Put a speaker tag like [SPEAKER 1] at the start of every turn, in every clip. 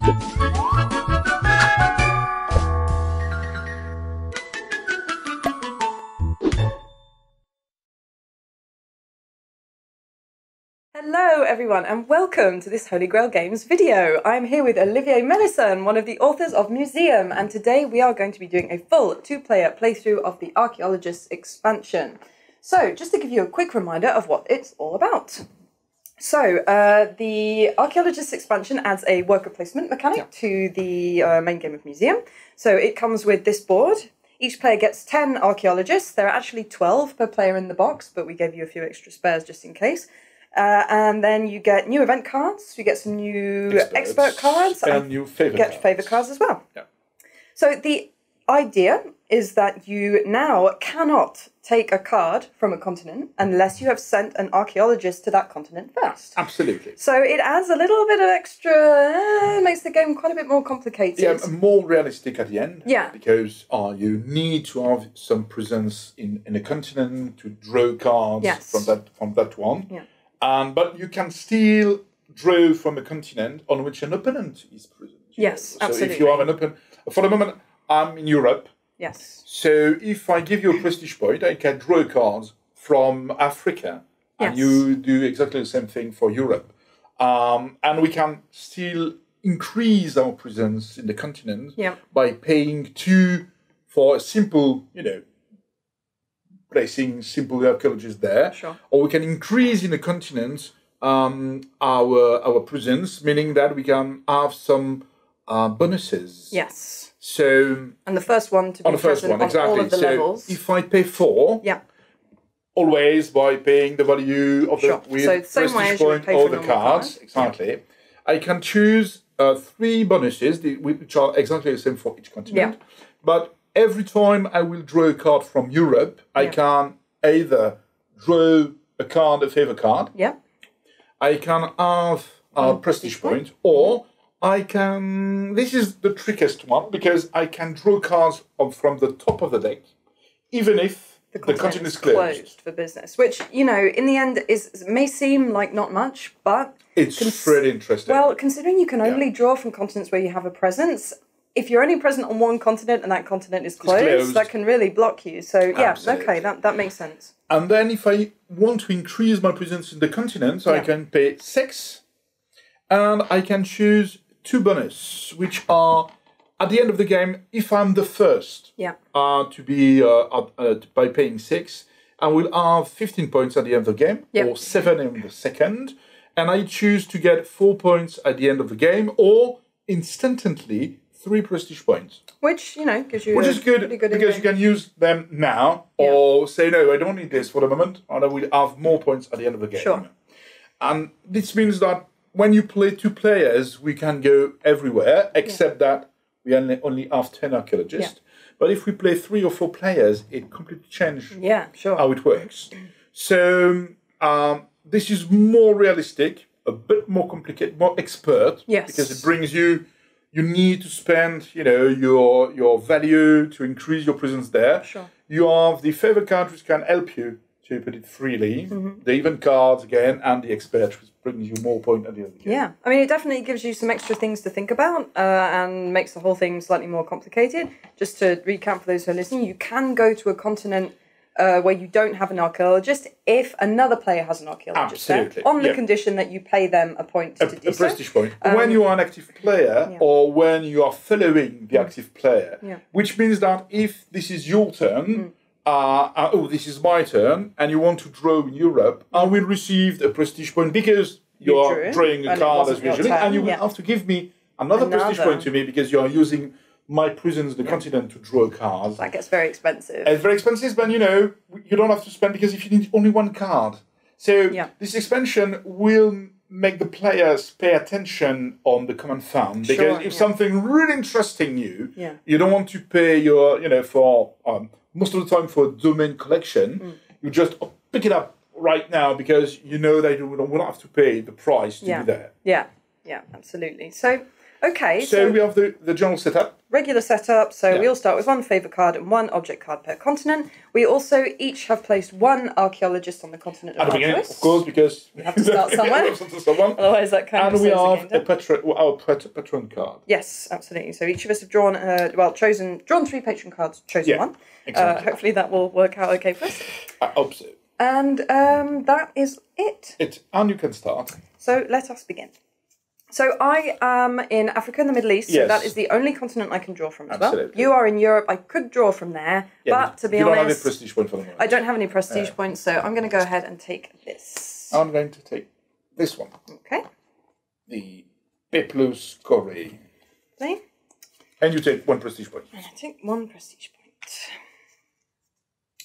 [SPEAKER 1] Hello everyone and welcome to this Holy Grail Games video. I'm here with Olivier Melisson, one of the authors of Museum, and today we are going to be doing a full two-player playthrough of the Archaeologists expansion. So, just to give you a quick reminder of what it's all about. So, the Archaeologists expansion adds a worker placement mechanic to the main game of Museum. So it comes with this board. Each player gets 10 archaeologists. There are actually 12 per player in the box, but we gave you a few extra spares just in case. And then you get new event cards, you get some new expert cards,
[SPEAKER 2] and new
[SPEAKER 1] favour cards as well.
[SPEAKER 2] Yeah.
[SPEAKER 1] So the idea is that you now cannot take a card from a continent unless you have sent an archaeologist to that continent first.
[SPEAKER 2] Absolutely.
[SPEAKER 1] So it adds a little bit of extra, makes the game quite a bit more complicated.
[SPEAKER 2] Yeah, more realistic at the end.
[SPEAKER 1] Yeah.
[SPEAKER 2] Because you need to have some presence in a continent to draw cards from that one.
[SPEAKER 1] Yeah.
[SPEAKER 2] But you can still draw from a continent on which an opponent is present.
[SPEAKER 1] Yes, absolutely.
[SPEAKER 2] So if you have an opponent, for the moment, I'm in Europe.
[SPEAKER 1] Yes.
[SPEAKER 2] So if I give you a prestige point, I can draw cards from Africa, and you do exactly the same thing for Europe. And we can still increase our presence in the continent by paying 2 for a simple, placing simple archaeologists there.
[SPEAKER 1] Sure.
[SPEAKER 2] Or we can increase in the continent our presence, meaning that we can have some bonuses.
[SPEAKER 1] Yes.
[SPEAKER 2] So
[SPEAKER 1] and the first one to be present on all of the levels.
[SPEAKER 2] If I pay 4, always by paying the value of the prestige point or the cards, I can choose 3 bonuses, which are exactly the same for each continent. But every time I will draw a card from Europe, I can either draw a card, a favour card. I can have a prestige point, or I can... This is the trickiest one, because I can draw cards from the top of the deck, even if the continent is closed
[SPEAKER 1] for business. Which, in the end, may seem like not much, but...
[SPEAKER 2] It's pretty interesting.
[SPEAKER 1] Well, considering you can only draw from continents where you have a presence, if you're only present on one continent and that continent is closed, that can really block you. So, okay, that makes sense.
[SPEAKER 2] And then if I want to increase my presence in the continent, I can pay 6, and I can choose 2 bonus, which are, at the end of the game, if I'm the first to be, by paying 6, I will have 15 points at the end of the game, or 7 in the second, and I choose to get 4 points at the end of the game, or instantly 3 prestige points.
[SPEAKER 1] Which, gives you
[SPEAKER 2] Which is good, because you can use them now, or say, no, I don't need this for the moment, and I will have more points at the end of the game.
[SPEAKER 1] Sure.
[SPEAKER 2] And this means that when you play 2 players, we can go everywhere, except that we only have 10 archaeologists. But if we play 3 or 4 players, it completely changes how it works. So this is more realistic, a bit more complicated, more expert, because it brings you need to spend, your value to increase your presence there.
[SPEAKER 1] Sure.
[SPEAKER 2] You have the favour card, which can help you to put it freely, the event cards again, and the expert, which brings you more point at the end of the game.
[SPEAKER 1] Yeah, I mean, it definitely gives you some extra things to think about and makes the whole thing slightly more complicated. Just to recap for those who are listening, you can go to a continent where you don't have an archaeologist if another player has an archaeologist there, on the condition that you pay them a point to do so.
[SPEAKER 2] A prestige point. When you are an active player, or when you are following the active player, which means that if this is your turn, this is my turn, and you want to draw in Europe, I will receive a prestige point because you are drawing a card as usually, and you will have to give me another prestige point to me because you are using my presence, the continent, to draw cards.
[SPEAKER 1] That gets very expensive.
[SPEAKER 2] It's very expensive, but you don't have to spend because if you need only 1 card. So this expansion will make the players pay attention on the common fund, because if something really interesting you don't want to pay your, for most of the time for a domain collection, you just pick it up right now because you know that you don't have to pay the price to be there.
[SPEAKER 1] Yeah, absolutely. So Okay.
[SPEAKER 2] So we have the general setup.
[SPEAKER 1] Regular setup. So we all start with one favour card and one object card per continent. We also each have placed one archaeologist on the continent of our choice.
[SPEAKER 2] Of course, because
[SPEAKER 1] we have to start somewhere. Otherwise, that kind of.
[SPEAKER 2] And we have our patron card.
[SPEAKER 1] Yes, absolutely. So each of us have drawn, drawn 3 patron cards, chosen one. Exactly. Hopefully that will work out okay for us.
[SPEAKER 2] I hope so.
[SPEAKER 1] And that is it.
[SPEAKER 2] And you can start.
[SPEAKER 1] So let us begin. So I am in Africa and the Middle East, so that is the only continent I can draw from as well. You are in Europe. I could draw from there, but to be honest... You don't have any prestige point for the moment. I don't have any prestige points, so I'm going to go ahead and take this.
[SPEAKER 2] I'm going to take this one.
[SPEAKER 1] Okay.
[SPEAKER 2] The Peplus Corée.
[SPEAKER 1] Okay.
[SPEAKER 2] And you take 1 prestige point.
[SPEAKER 1] And I take 1 prestige point.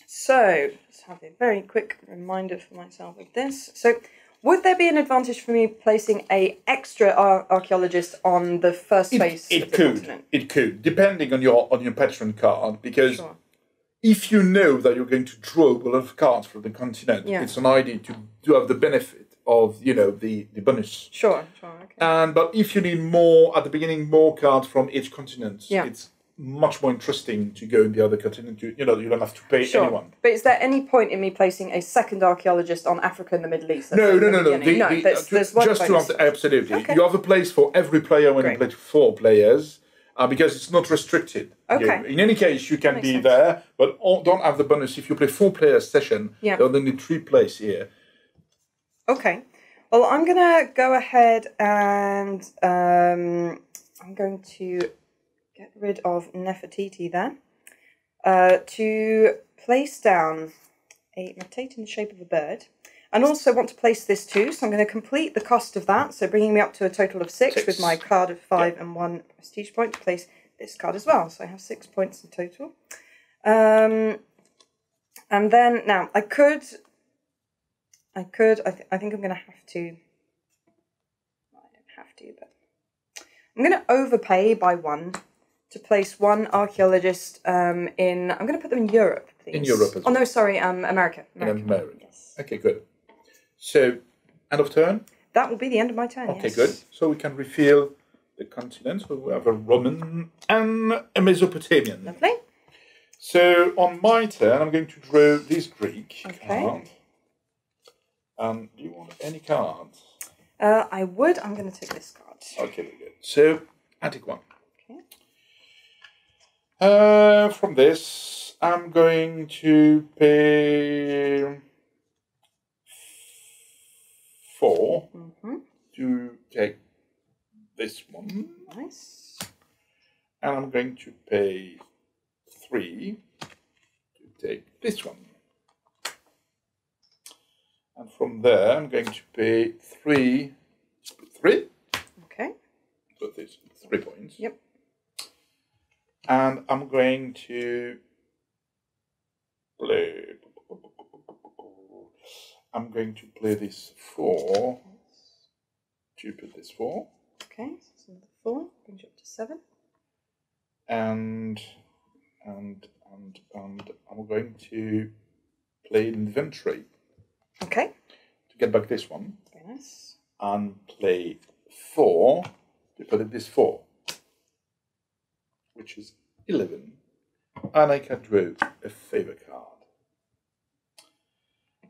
[SPEAKER 1] So, just have a very quick reminder for myself of this. So... would there be an advantage for me placing a extra archaeologist on the first face of the continent?
[SPEAKER 2] It could, depending on your patron card, because if you know that you're going to draw a lot of cards from the continent, it's an idea to have the benefit of the bonus.
[SPEAKER 1] Sure, okay.
[SPEAKER 2] But if you need more at the beginning, more cards from each continent, it's much more interesting to go in the other continent. You don't have to pay anyone.
[SPEAKER 1] But is there any point in me placing a second archaeologist on Africa and the Middle East?
[SPEAKER 2] No. There's one just bonus. Absolutely. Okay. You have a place for every player when you play 4 players, because it's not restricted.
[SPEAKER 1] Okay.
[SPEAKER 2] In any case, you can be there, but don't have the bonus. If you play 4 players session, there are only 3 plays here.
[SPEAKER 1] Okay. Well, I'm going to go ahead and I'm going to get rid of Nefertiti there, to place down a Matate in the shape of a bird, and also want to place this too, so I'm going to complete the cost of that, so bringing me up to a total of 6 with my card of 5 and 1 prestige point to place this card as well, so I have 6 points in total. And then, now, I think I'm going to have to, well, I don't have to, but I'm going to overpay by 1 to place 1 archaeologist I'm going to put them in Europe, please.
[SPEAKER 2] In Europe as well.
[SPEAKER 1] Oh, no, sorry, America.
[SPEAKER 2] In America. Yes. Okay, good. So, end of turn?
[SPEAKER 1] That will be the end of my turn,
[SPEAKER 2] Okay, good. So we can reveal the continents. So we have a Roman and a Mesopotamian.
[SPEAKER 1] Lovely.
[SPEAKER 2] So, on my turn, I'm going to draw this Greek card. Do you want any cards?
[SPEAKER 1] I would. I'm going to take this card.
[SPEAKER 2] Okay, very good. So, I take 1. From this, I'm going to pay 4 to take this one.
[SPEAKER 1] Nice.
[SPEAKER 2] And I'm going to pay 3 to take this one. And from there, I'm going to pay 3.
[SPEAKER 1] Okay.
[SPEAKER 2] So this 3 points.
[SPEAKER 1] Yep.
[SPEAKER 2] And I'm going to play. I'm going to play this 4. To put this 4.
[SPEAKER 1] Okay, so it's another 4. Brings you up to 7.
[SPEAKER 2] And I'm going to play inventory.
[SPEAKER 1] Okay.
[SPEAKER 2] To get back this one.
[SPEAKER 1] Very nice.
[SPEAKER 2] And play 4 to put it this 4. Which is 11, and I can draw a favour card.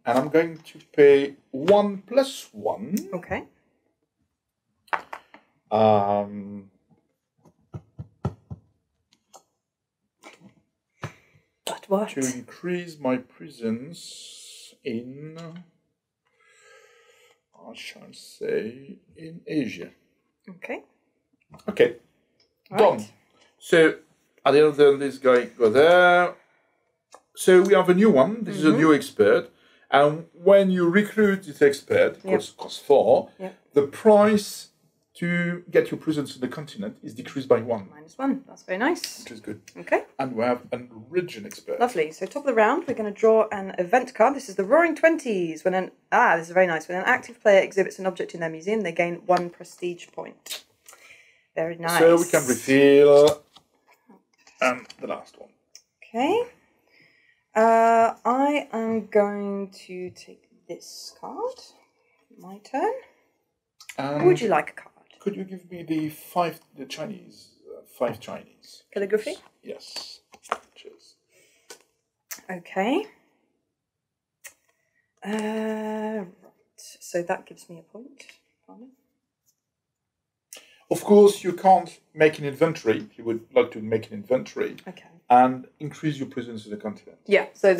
[SPEAKER 2] And I'm going to pay 1 plus 1.
[SPEAKER 1] Okay. But what?
[SPEAKER 2] To increase my presence in, I shall say, in Asia.
[SPEAKER 1] Okay.
[SPEAKER 2] Okay.
[SPEAKER 1] All
[SPEAKER 2] Done.
[SPEAKER 1] Right.
[SPEAKER 2] So, at the end of the day, this guy goes there. So, we have a new one. This is a new expert. And when you recruit this expert, it costs 4, the price to get your presence in the continent is decreased by 1.
[SPEAKER 1] -1. That's very nice.
[SPEAKER 2] Which is good.
[SPEAKER 1] Okay.
[SPEAKER 2] And we have an origin expert.
[SPEAKER 1] Lovely. So top of the round, we're going to draw an event card. This is the Roaring Twenties. This is very nice. When an active player exhibits an object in their museum, they gain 1 prestige point. Very nice.
[SPEAKER 2] So we can reveal the last one.
[SPEAKER 1] Okay. I am going to take this card. My turn. Would you like a card?
[SPEAKER 2] could you give me the five Chinese?
[SPEAKER 1] Calligraphy?
[SPEAKER 2] Yes. Cheers.
[SPEAKER 1] Okay. Right. So that gives me a point. Pardon?
[SPEAKER 2] Of course, you can't make an inventory. You would like to make an inventory.
[SPEAKER 1] Okay.
[SPEAKER 2] And increase your presence in the continent.
[SPEAKER 1] Yeah. So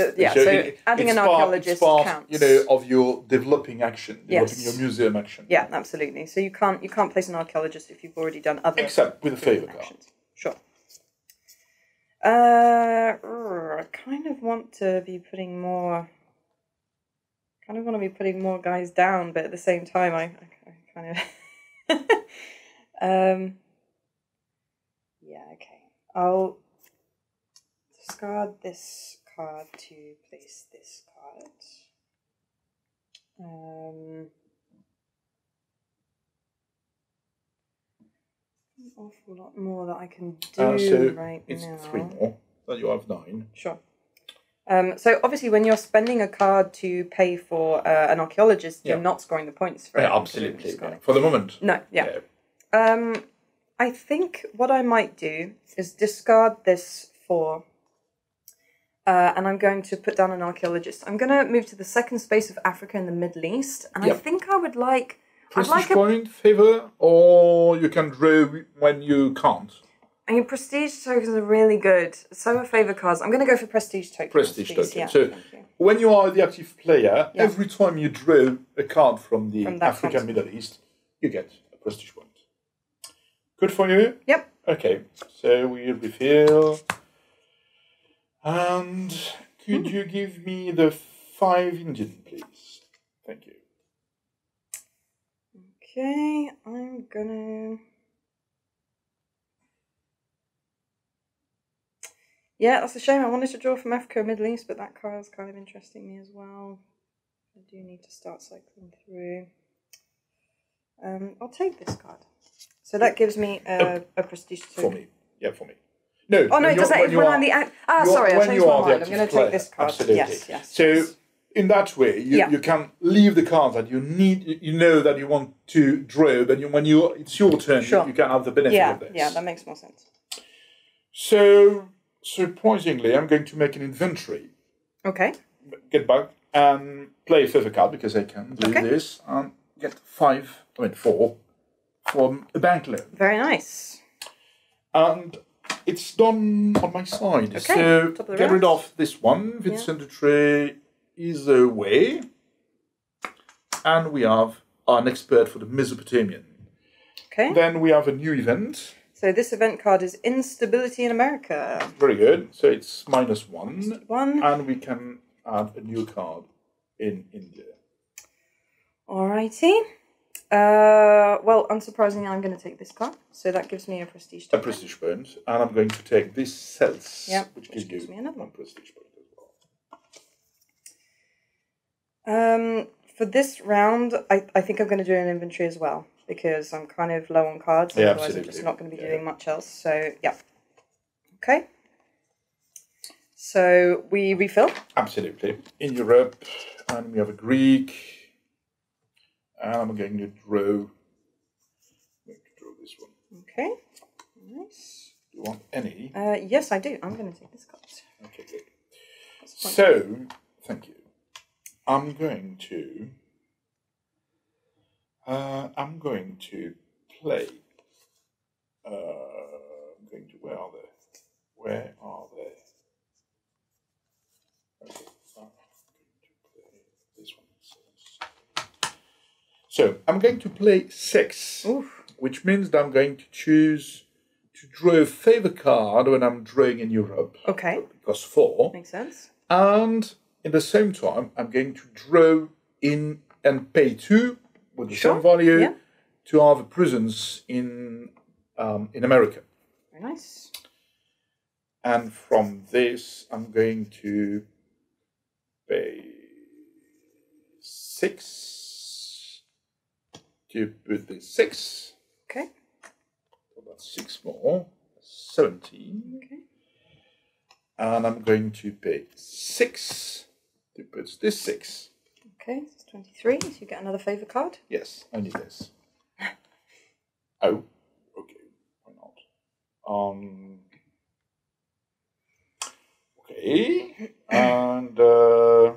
[SPEAKER 1] adding an archaeologist counts.
[SPEAKER 2] You know, of your developing action, developing your museum action.
[SPEAKER 1] Yeah, absolutely. So you can't place an archaeologist if you've already done other.
[SPEAKER 2] Except with a favour card.
[SPEAKER 1] Sure. I kind of want to be putting more. Guys down, but at the same time, I kind of. Yeah. Okay. I'll discard this card to place this card. An awful lot more that I can do right now.
[SPEAKER 2] It's 3 more. Then you have 9.
[SPEAKER 1] Sure. So obviously, when you're spending a card to pay for an archaeologist, you're not scoring the points for it.
[SPEAKER 2] Absolutely. For the moment.
[SPEAKER 1] No. Yeah. I think what I might do is discard this for, and I'm going to put down an archaeologist. I'm going to move to the second space of Africa and the Middle East, and I think I would like.
[SPEAKER 2] Prestige point, favour, or you can draw when you can't. I
[SPEAKER 1] mean, prestige tokens are really good. So are favour cards. I'm going to go for prestige tokens.
[SPEAKER 2] Prestige tokens. Yeah, so when you are the active player, every time you draw a card from the Africa and Middle East, you get a prestige point. Good for you?
[SPEAKER 1] Yep.
[SPEAKER 2] Okay, so we refill. And could you give me the 5 Indian, please? Thank you.
[SPEAKER 1] Okay, I'm gonna... Yeah, that's a shame. I wanted to draw from Africa and Middle East, but that card is kind of interesting me as well. I do need to start cycling through. I'll take this card. So that gives me a prestige token.
[SPEAKER 2] For me. Yeah, for me. No.
[SPEAKER 1] Oh, no, it doesn't. When I'm the... sorry, I changed my mind. I'm going to take this card.
[SPEAKER 2] Absolutely.
[SPEAKER 1] Yes.
[SPEAKER 2] So, in that way, you can leave the cards that you need, you know that you want to draw, but when it's your turn, you can have the benefit of this.
[SPEAKER 1] Yeah, that makes more sense.
[SPEAKER 2] So, surprisingly, I'm going to make an inventory.
[SPEAKER 1] Okay.
[SPEAKER 2] Get back and play a further card because I can do this and get 4 from a bank loan.
[SPEAKER 1] Very nice.
[SPEAKER 2] And it's done on my side. Okay. So get rid of this one. Vincent Dutre is away. And we have an expert for the Mesopotamian.
[SPEAKER 1] Okay.
[SPEAKER 2] Then we have a new event.
[SPEAKER 1] So this event card is Instability in America.
[SPEAKER 2] Very good. So it's -1.
[SPEAKER 1] -1.
[SPEAKER 2] And we can add a new card in India.
[SPEAKER 1] Alrighty. Well, unsurprisingly, I'm going to take this card. So that gives me a prestige token.
[SPEAKER 2] A prestige point. And I'm going to take this cells, which gives
[SPEAKER 1] me another one.
[SPEAKER 2] Prestige point as
[SPEAKER 1] well. For this round, I think I'm going to do an inventory as well, because I'm kind of low on cards.
[SPEAKER 2] Yeah,
[SPEAKER 1] otherwise, I'm just not going to be doing much else. So, yeah. Okay. So, we refill?
[SPEAKER 2] Absolutely. In Europe, and we have a Greek. And I'm going to draw this one.
[SPEAKER 1] Okay. Nice.
[SPEAKER 2] Do you want any?
[SPEAKER 1] Yes, I do. I'm going to take this card.
[SPEAKER 2] Okay, good. So, thank you. I'm going to play. Where are they? Okay. So I'm going to play 6, which means that I'm going to choose to draw a favour card when I'm drawing in Europe.
[SPEAKER 1] Okay.
[SPEAKER 2] Because 4.
[SPEAKER 1] Makes sense.
[SPEAKER 2] And in the same time, I'm going to draw in and pay 2 with the same value to have a presence in America.
[SPEAKER 1] Very nice.
[SPEAKER 2] And from this, I'm going to pay 6. To put this 6.
[SPEAKER 1] Okay.
[SPEAKER 2] So that's 6 more. 17.
[SPEAKER 1] Okay.
[SPEAKER 2] And I'm going to pay 6 to put this 6.
[SPEAKER 1] Okay, it's 23. So you get another favour card.
[SPEAKER 2] Yes, I need this. Oh, okay. Why not? Okay. And I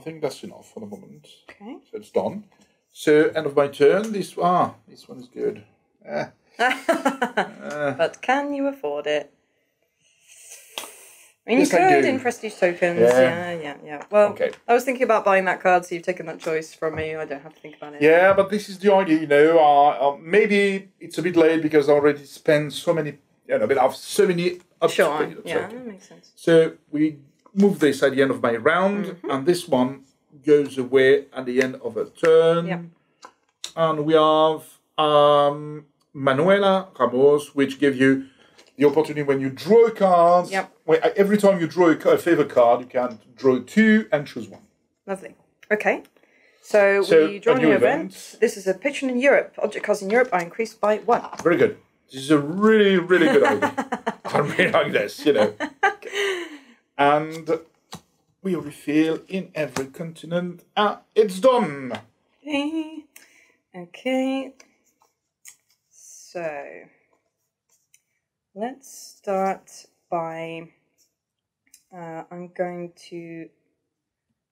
[SPEAKER 2] think that's enough for the moment.
[SPEAKER 1] Okay.
[SPEAKER 2] So it's done. So end of my turn. This one is good.
[SPEAKER 1] But can you afford it? I mean, you could in prestige tokens. Yeah. Well, okay. I was thinking about buying that card, so you've taken that choice from me. I don't have to think about it.
[SPEAKER 2] Yeah, but this is the idea, you know. Maybe it's a bit late because I already spent so many, but I have so many.
[SPEAKER 1] Sure. Yeah, that makes sense.
[SPEAKER 2] So we move this at the end of my round, and this one goes away at the end of a turn.
[SPEAKER 1] Yep.
[SPEAKER 2] And we have Manuela Ramos, which gives you the opportunity when you draw a card.
[SPEAKER 1] Yep.
[SPEAKER 2] Every time you draw a favor card, you can draw 2 and choose 1.
[SPEAKER 1] Lovely. Okay. So we draw a new event. This is a patron in Europe. Object cards in Europe are increased by 1.
[SPEAKER 2] Very good. This is a really, really good idea. I really like this, And we refill in every continent. It's done.
[SPEAKER 1] Okay. So let's start by I'm going to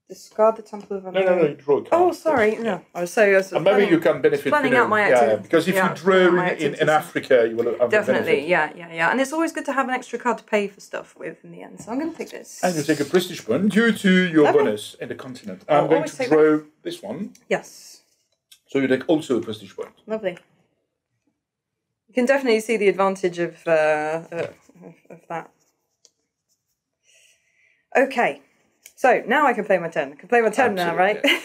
[SPEAKER 1] discard the Temple of Unknown.
[SPEAKER 2] No, you draw a card.
[SPEAKER 1] Oh, sorry. No, I was
[SPEAKER 2] and maybe you can benefit.
[SPEAKER 1] Planning out my activity.
[SPEAKER 2] Because if you draw in Africa, you will have
[SPEAKER 1] definitely. Yeah. And it's always good to have an extra card to pay for stuff with in the end. So I'm going to take this.
[SPEAKER 2] And you take a prestige point due to your bonus in the continent. I'm going to draw this one.
[SPEAKER 1] Yes.
[SPEAKER 2] So you take also a prestige point.
[SPEAKER 1] Lovely. You can definitely see the advantage of that. Okay. So now I can play my turn. I can play my turn now, right?
[SPEAKER 2] Yeah.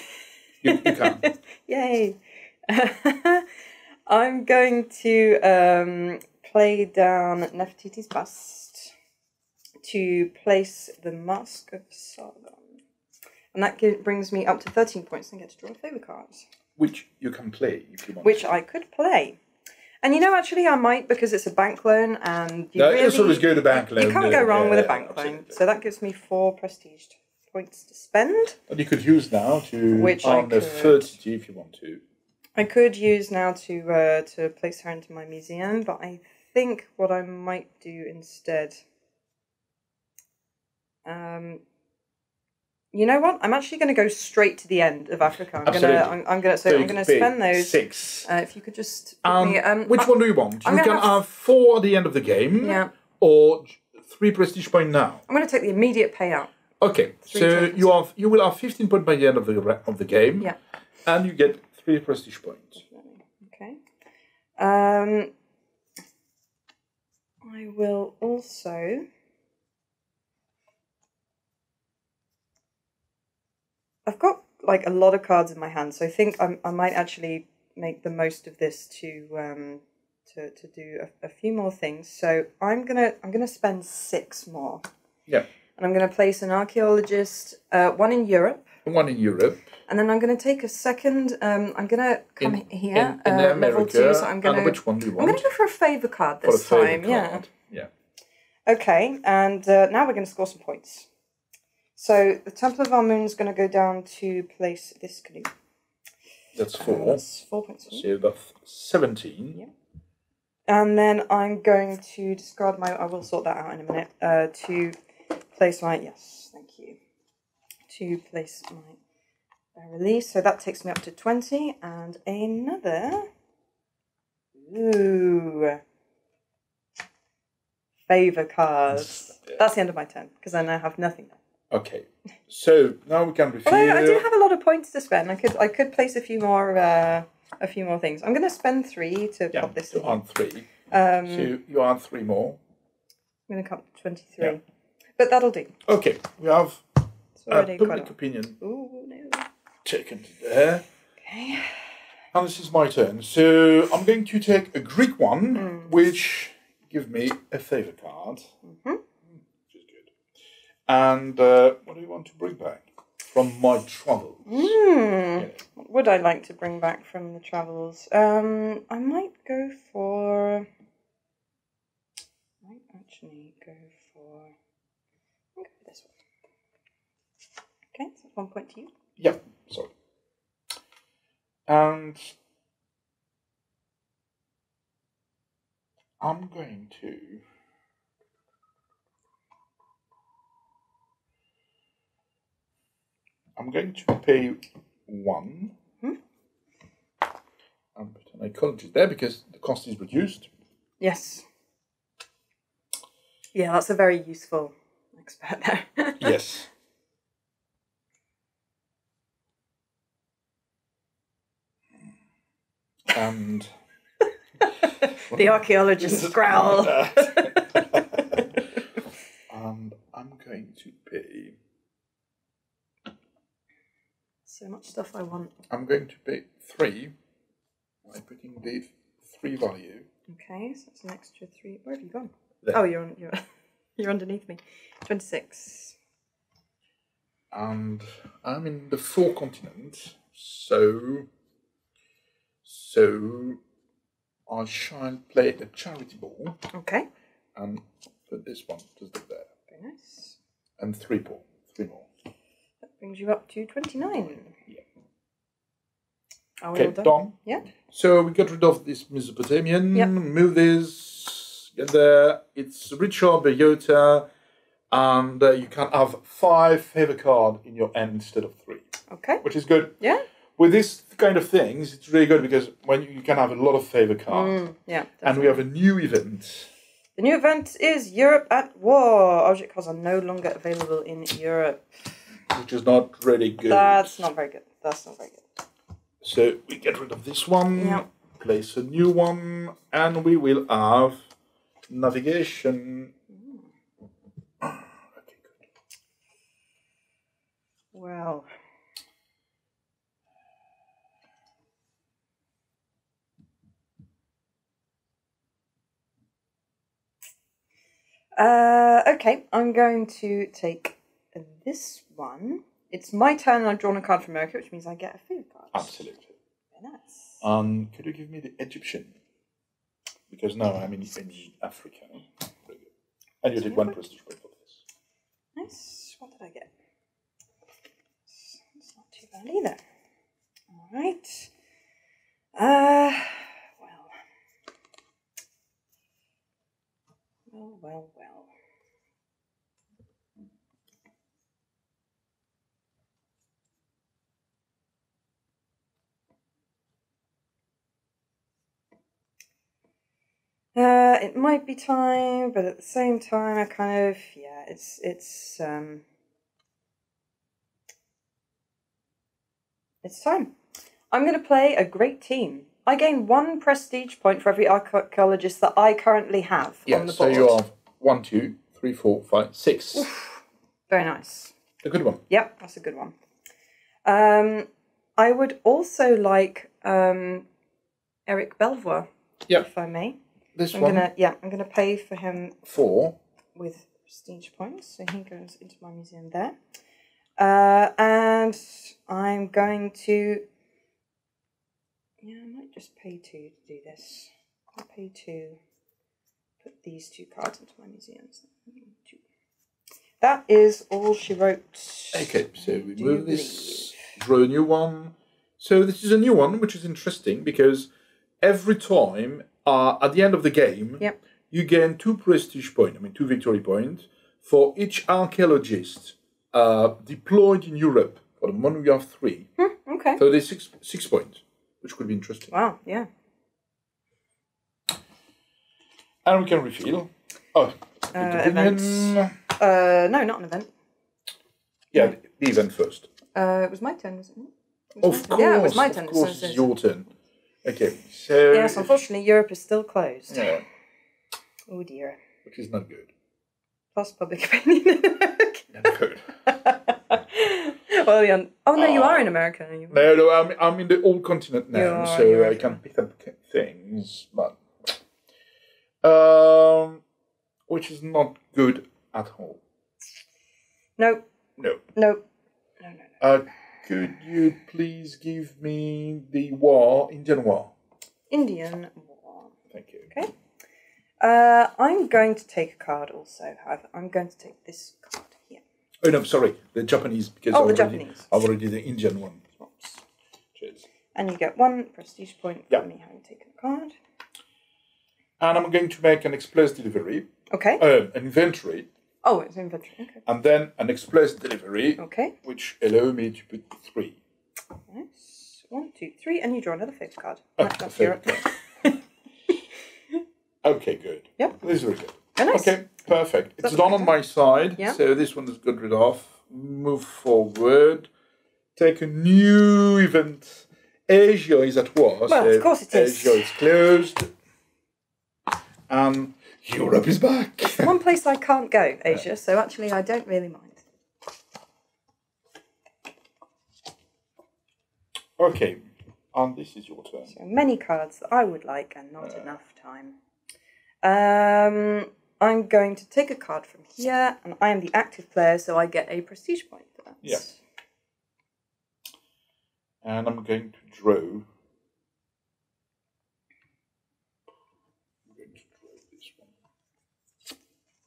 [SPEAKER 2] You can.
[SPEAKER 1] Yay. I'm going to play down Nefertiti's bust to place the Mask of Sargon. And that brings me up to 13 points and I get to draw a favour card.
[SPEAKER 2] Which you can play if you want.
[SPEAKER 1] Which I could play. And actually I might because it's a bank loan and
[SPEAKER 2] it's always good, a bank loan.
[SPEAKER 1] You can't go wrong with a bank loan. So that gives me 4 prestige points to spend.
[SPEAKER 2] And you could use now to earn a 30 if you want to.
[SPEAKER 1] I could use now to place her into my museum, but I think what I might do instead. You know what? I'm actually going to go straight to the end of Africa. I'm going to spend those
[SPEAKER 2] 6.
[SPEAKER 1] If you could just me,
[SPEAKER 2] which one do you want? You can have 4 at the end of the game.
[SPEAKER 1] Yeah.
[SPEAKER 2] Or 3 prestige points now.
[SPEAKER 1] I'm going to take the immediate payout.
[SPEAKER 2] Okay, so you will have 15 points by the end of the game.
[SPEAKER 1] Yeah.
[SPEAKER 2] And you get 3 prestige points.
[SPEAKER 1] Okay. I will also. I've got a lot of cards in my hand, so I think I might actually make the most of this to do a few more things. So I'm gonna spend 6 more.
[SPEAKER 2] Yeah.
[SPEAKER 1] And I'm gonna place an archaeologist, 1 in Europe.
[SPEAKER 2] 1 in Europe.
[SPEAKER 1] And then I'm gonna take a second. I'm gonna come here.
[SPEAKER 2] In America.
[SPEAKER 1] Level 2. So I'm gonna.
[SPEAKER 2] And which one do you want?
[SPEAKER 1] I'm gonna go for a favour card this time. Yeah. Okay, and now we're gonna score some points. So the Temple of Amun is going to go down to place this canoe.
[SPEAKER 2] That's 4.
[SPEAKER 1] That's 4 points.
[SPEAKER 2] So that's 17.
[SPEAKER 1] Yeah. And then I'm going to discard my. I will sort that out in a minute. To place my. Yes, thank you. To place my release. So that takes me up to 20 and another. Ooh. Favour cards. That's the end of my turn because I now have nothing left.
[SPEAKER 2] Okay, so now we can refill.
[SPEAKER 1] Well, I do have a lot of points to spend. I could place a few more things. I'm going to spend 3 to pop this in.
[SPEAKER 2] On 3. So you add 3 more.
[SPEAKER 1] I'm going to come to 23, but that'll do.
[SPEAKER 2] Okay, we have public opinion.
[SPEAKER 1] Ooh, no.
[SPEAKER 2] Taken to there.
[SPEAKER 1] Okay.
[SPEAKER 2] And this is my turn. So I'm going to take a Greek one, which gives me a favour card. And what do you want to bring back from my travels?
[SPEAKER 1] What would I like to bring back from the travels? I might go for. I'll go for this one. Okay, so 1 point to you.
[SPEAKER 2] Yeah, sorry. And I'm going to... pay 1. And put an archaeologist there because the cost is reduced.
[SPEAKER 1] Yes. Yeah, that's a very useful expert there.
[SPEAKER 2] Yes. And...
[SPEAKER 1] the archaeologist's growl.
[SPEAKER 2] And I'm going to pay...
[SPEAKER 1] So much stuff I want.
[SPEAKER 2] I'm going to pay 3 by putting the 3 value.
[SPEAKER 1] Okay, so it's an extra 3. Where have you gone?
[SPEAKER 2] There.
[SPEAKER 1] Oh, you're underneath me. 26.
[SPEAKER 2] And I'm in the 4 continents, so I shall play a charity ball.
[SPEAKER 1] Okay.
[SPEAKER 2] And put this one just there.
[SPEAKER 1] Very nice.
[SPEAKER 2] And 3 more.
[SPEAKER 1] That brings you up to 29.
[SPEAKER 2] Yeah.
[SPEAKER 1] Are we all done?
[SPEAKER 2] Done.
[SPEAKER 1] Yeah.
[SPEAKER 2] So we got rid of this Mesopotamian.
[SPEAKER 1] Yep.
[SPEAKER 2] Move this. Get there. It's Richard Biota. And you can have 5 favor cards in your hand instead of 3.
[SPEAKER 1] Okay.
[SPEAKER 2] Which is good.
[SPEAKER 1] Yeah.
[SPEAKER 2] With this kind of things, it's really good because when you can have a lot of favor cards.
[SPEAKER 1] Yeah. Definitely.
[SPEAKER 2] And we have a new event.
[SPEAKER 1] The new event is Europe at War. Object cards are no longer available in Europe.
[SPEAKER 2] Which is not really good.
[SPEAKER 1] That's not very good.
[SPEAKER 2] So we get rid of this one.
[SPEAKER 1] Yeah.
[SPEAKER 2] Place a new one. And we will have navigation. Okay, good.
[SPEAKER 1] Well. Okay, I'm going to take this one. It's my turn and I've drawn a card from America, which means I get a favor card.
[SPEAKER 2] Absolutely.
[SPEAKER 1] Very nice.
[SPEAKER 2] Could you give me the Egyptian? Because now I'm in Africa. Very good. And you did 1 prestige point for this.
[SPEAKER 1] Nice. What did I get? It's not too bad either. All right. Well. It might be time, but at the same time, I kind of, it's time. I'm going to play a great team. I gain 1 prestige point for every archaeologist that I currently have on the board.
[SPEAKER 2] So you have 1, 2, 3, 4, 5, 6.
[SPEAKER 1] Oof. Very nice.
[SPEAKER 2] A good one.
[SPEAKER 1] Yep, that's a good one. I would also like Eric Belvoir, if I may. I'm gonna pay for him
[SPEAKER 2] 4
[SPEAKER 1] with prestige points, so he goes into my museum there. And I'm going to, I might just pay 2 to do this. I'll pay 2. Put these 2 cards into my museums. That is all she wrote.
[SPEAKER 2] Okay, so we move this, draw a new one. So this is a new one, which is interesting because every time at the end of the game, you gain 2 prestige points, 2 victory points, for each archaeologist deployed in Europe. For the moment, we have 3.
[SPEAKER 1] Okay.
[SPEAKER 2] So there's 6 points, which could be interesting.
[SPEAKER 1] Wow, yeah.
[SPEAKER 2] And we can refill. Oh,
[SPEAKER 1] event. No, not an event.
[SPEAKER 2] Yeah, the event first.
[SPEAKER 1] It was my turn, wasn't it?
[SPEAKER 2] Of course.
[SPEAKER 1] Yeah, it was my turn.
[SPEAKER 2] Of course, it's your turn. Okay, so...
[SPEAKER 1] Yes, unfortunately, Europe is still closed.
[SPEAKER 2] Yeah.
[SPEAKER 1] Oh, dear.
[SPEAKER 2] Which is not good.
[SPEAKER 1] Plus public opinion.
[SPEAKER 2] Not good.
[SPEAKER 1] Well, yeah. Oh, no, you are in America.
[SPEAKER 2] No, I'm in the old continent now, so I can pick up things, but... which is not good at all.
[SPEAKER 1] No.
[SPEAKER 2] Could you please give me the Indian War?
[SPEAKER 1] Indian War.
[SPEAKER 2] Thank you.
[SPEAKER 1] Okay. I'm going to take a card also. I'm going to take this card here.
[SPEAKER 2] Oh, no, sorry. The Japanese. Because
[SPEAKER 1] Japanese.
[SPEAKER 2] I've already the Indian one.
[SPEAKER 1] Oops.
[SPEAKER 2] Cheers.
[SPEAKER 1] And you get 1 prestige point for me having taken a card.
[SPEAKER 2] And I'm going to make an express delivery.
[SPEAKER 1] Okay.
[SPEAKER 2] An inventory.
[SPEAKER 1] Oh, it's inventory. Okay.
[SPEAKER 2] And then an express delivery.
[SPEAKER 1] Okay.
[SPEAKER 2] Which allow me to put 3.
[SPEAKER 1] Nice. 1, 2, 3, and you draw another favour card.
[SPEAKER 2] That's favorite card. Okay, good.
[SPEAKER 1] Yep.
[SPEAKER 2] This is very good.
[SPEAKER 1] Very nice.
[SPEAKER 2] Okay, perfect. It's done on my side.
[SPEAKER 1] Yeah.
[SPEAKER 2] So this one is got rid of. Move forward. Take a new event. Asia is at war.
[SPEAKER 1] Well, of course it is.
[SPEAKER 2] Asia is closed. And Europe is back.
[SPEAKER 1] It's the one place I can't go, Asia, so actually I don't really mind.
[SPEAKER 2] Okay, and this is your turn.
[SPEAKER 1] So many cards that I would like and not enough time. I'm going to take a card from here, and I am the active player, so I get a prestige point for that.
[SPEAKER 2] Yeah. And I'm going to draw. I'm going to draw this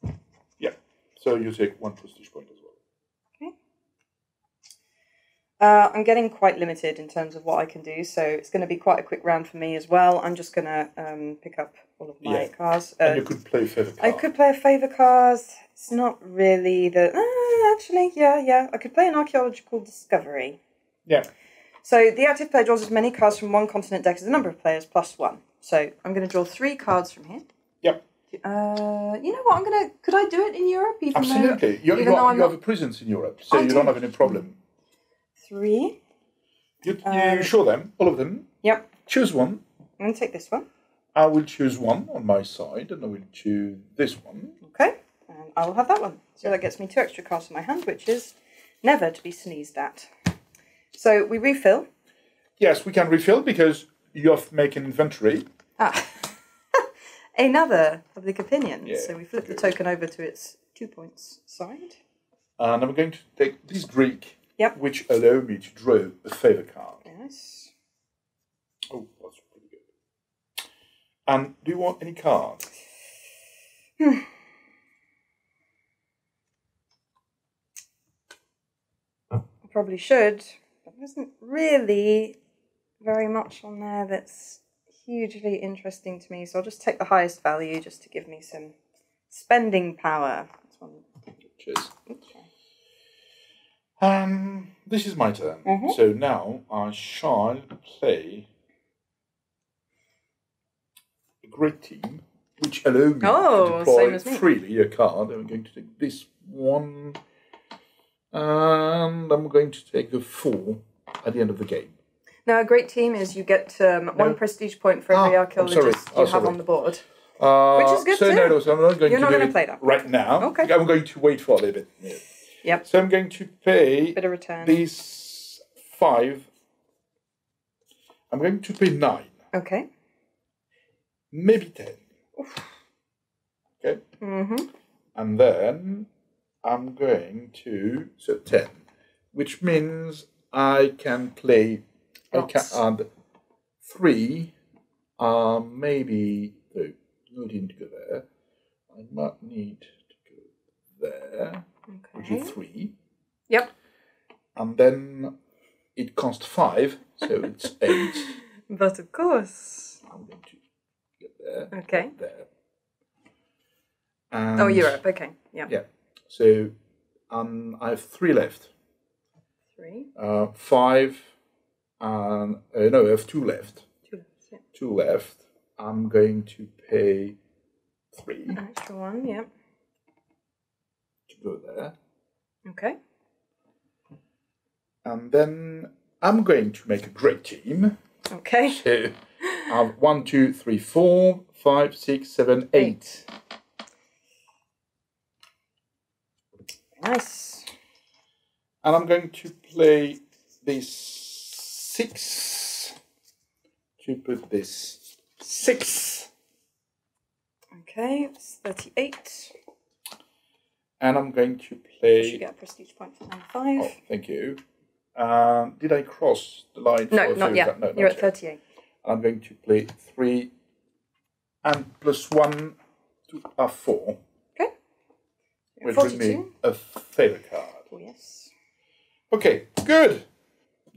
[SPEAKER 2] one. Yeah. So you take 1 prestige point as well.
[SPEAKER 1] Okay. I'm getting quite limited in terms of what I can do, so it's going to be quite a quick round for me as well. I'm just going to pick up all of my cards.
[SPEAKER 2] And you could play a favour card.
[SPEAKER 1] I could play a favour card. It's not really the... actually, yeah. I could play an archaeological discovery.
[SPEAKER 2] Yeah.
[SPEAKER 1] So the active player draws as many cards from one continent deck as the number of players plus 1. So I'm going to draw 3 cards from here.
[SPEAKER 2] Yep.
[SPEAKER 1] You know what? Could I do it in Europe?
[SPEAKER 2] Absolutely. You have a presence in Europe, so you don't have any problem.
[SPEAKER 1] 3.
[SPEAKER 2] You show them, all of them.
[SPEAKER 1] Yep.
[SPEAKER 2] Choose one.
[SPEAKER 1] I'm going to take this one.
[SPEAKER 2] I will choose one on my side, and I will choose this one.
[SPEAKER 1] Okay. And I will have that one. So that gets me 2 extra cards in my hand, which is never to be sneezed at. So we refill.
[SPEAKER 2] Yes, we can refill because you have to make an inventory.
[SPEAKER 1] Another public opinion.
[SPEAKER 2] Yeah,
[SPEAKER 1] so we flip the token over to its 2 points side.
[SPEAKER 2] And I'm going to take this Greek, which allow me to draw a favour card.
[SPEAKER 1] Yes.
[SPEAKER 2] Oh, that's pretty good. And do you want any card?
[SPEAKER 1] I probably should. There isn't really very much on there that's hugely interesting to me, so I'll just take the highest value just to give me some spending power. This one.
[SPEAKER 2] Cheers. This is my turn. So now I shall play a great team, which allow me to deploy freely a card. I'm going to take this one, and I'm going to take the 4 at the end of the game.
[SPEAKER 1] Now, a great team is you get 1 prestige point for every archaeologist you have on the board. Which is good too.
[SPEAKER 2] No, so I'm not going
[SPEAKER 1] You're
[SPEAKER 2] to
[SPEAKER 1] not
[SPEAKER 2] do
[SPEAKER 1] going to
[SPEAKER 2] it
[SPEAKER 1] play that
[SPEAKER 2] right now.
[SPEAKER 1] Okay.
[SPEAKER 2] I'm going to wait for a little bit. Yeah.
[SPEAKER 1] Yep.
[SPEAKER 2] So I'm going to pay
[SPEAKER 1] bit of return.
[SPEAKER 2] These 5. I'm going to pay 9.
[SPEAKER 1] Okay.
[SPEAKER 2] Maybe 10.
[SPEAKER 1] Oof.
[SPEAKER 2] Okay. And then I'm going to 10, which means I can play. I can add 3. Maybe no need to go there. I might need to go there. Which is 3.
[SPEAKER 1] Yep.
[SPEAKER 2] And then it costs 5, so it's 8.
[SPEAKER 1] But of course.
[SPEAKER 2] I'm going to get there.
[SPEAKER 1] Okay.
[SPEAKER 2] Get there. And
[SPEAKER 1] Europe. Okay. Yeah.
[SPEAKER 2] Yeah. So I have 3 left.
[SPEAKER 1] 3.
[SPEAKER 2] 5. And no, I have 2 left.
[SPEAKER 1] 2 left. Yeah.
[SPEAKER 2] 2 left. I'm going to pay 3.
[SPEAKER 1] An extra 1. Yeah.
[SPEAKER 2] To go there.
[SPEAKER 1] Okay.
[SPEAKER 2] And then I'm going to make a great team.
[SPEAKER 1] Okay.
[SPEAKER 2] So I have 1, 2, 3, 4, 5, 6, 7, 8.
[SPEAKER 1] Nice.
[SPEAKER 2] And I'm going to play this 6 to put this 6.
[SPEAKER 1] Okay, it's 38.
[SPEAKER 2] And I'm going to play.
[SPEAKER 1] You get a prestige point for number 5.
[SPEAKER 2] Oh, thank you. Did I cross the line?
[SPEAKER 1] No, not yet. No, you're at 38.
[SPEAKER 2] I'm going to play 3 and plus 1 to a 4.
[SPEAKER 1] Okay.
[SPEAKER 2] Which brings me a favourite card.
[SPEAKER 1] Oh, yes.
[SPEAKER 2] Okay, good.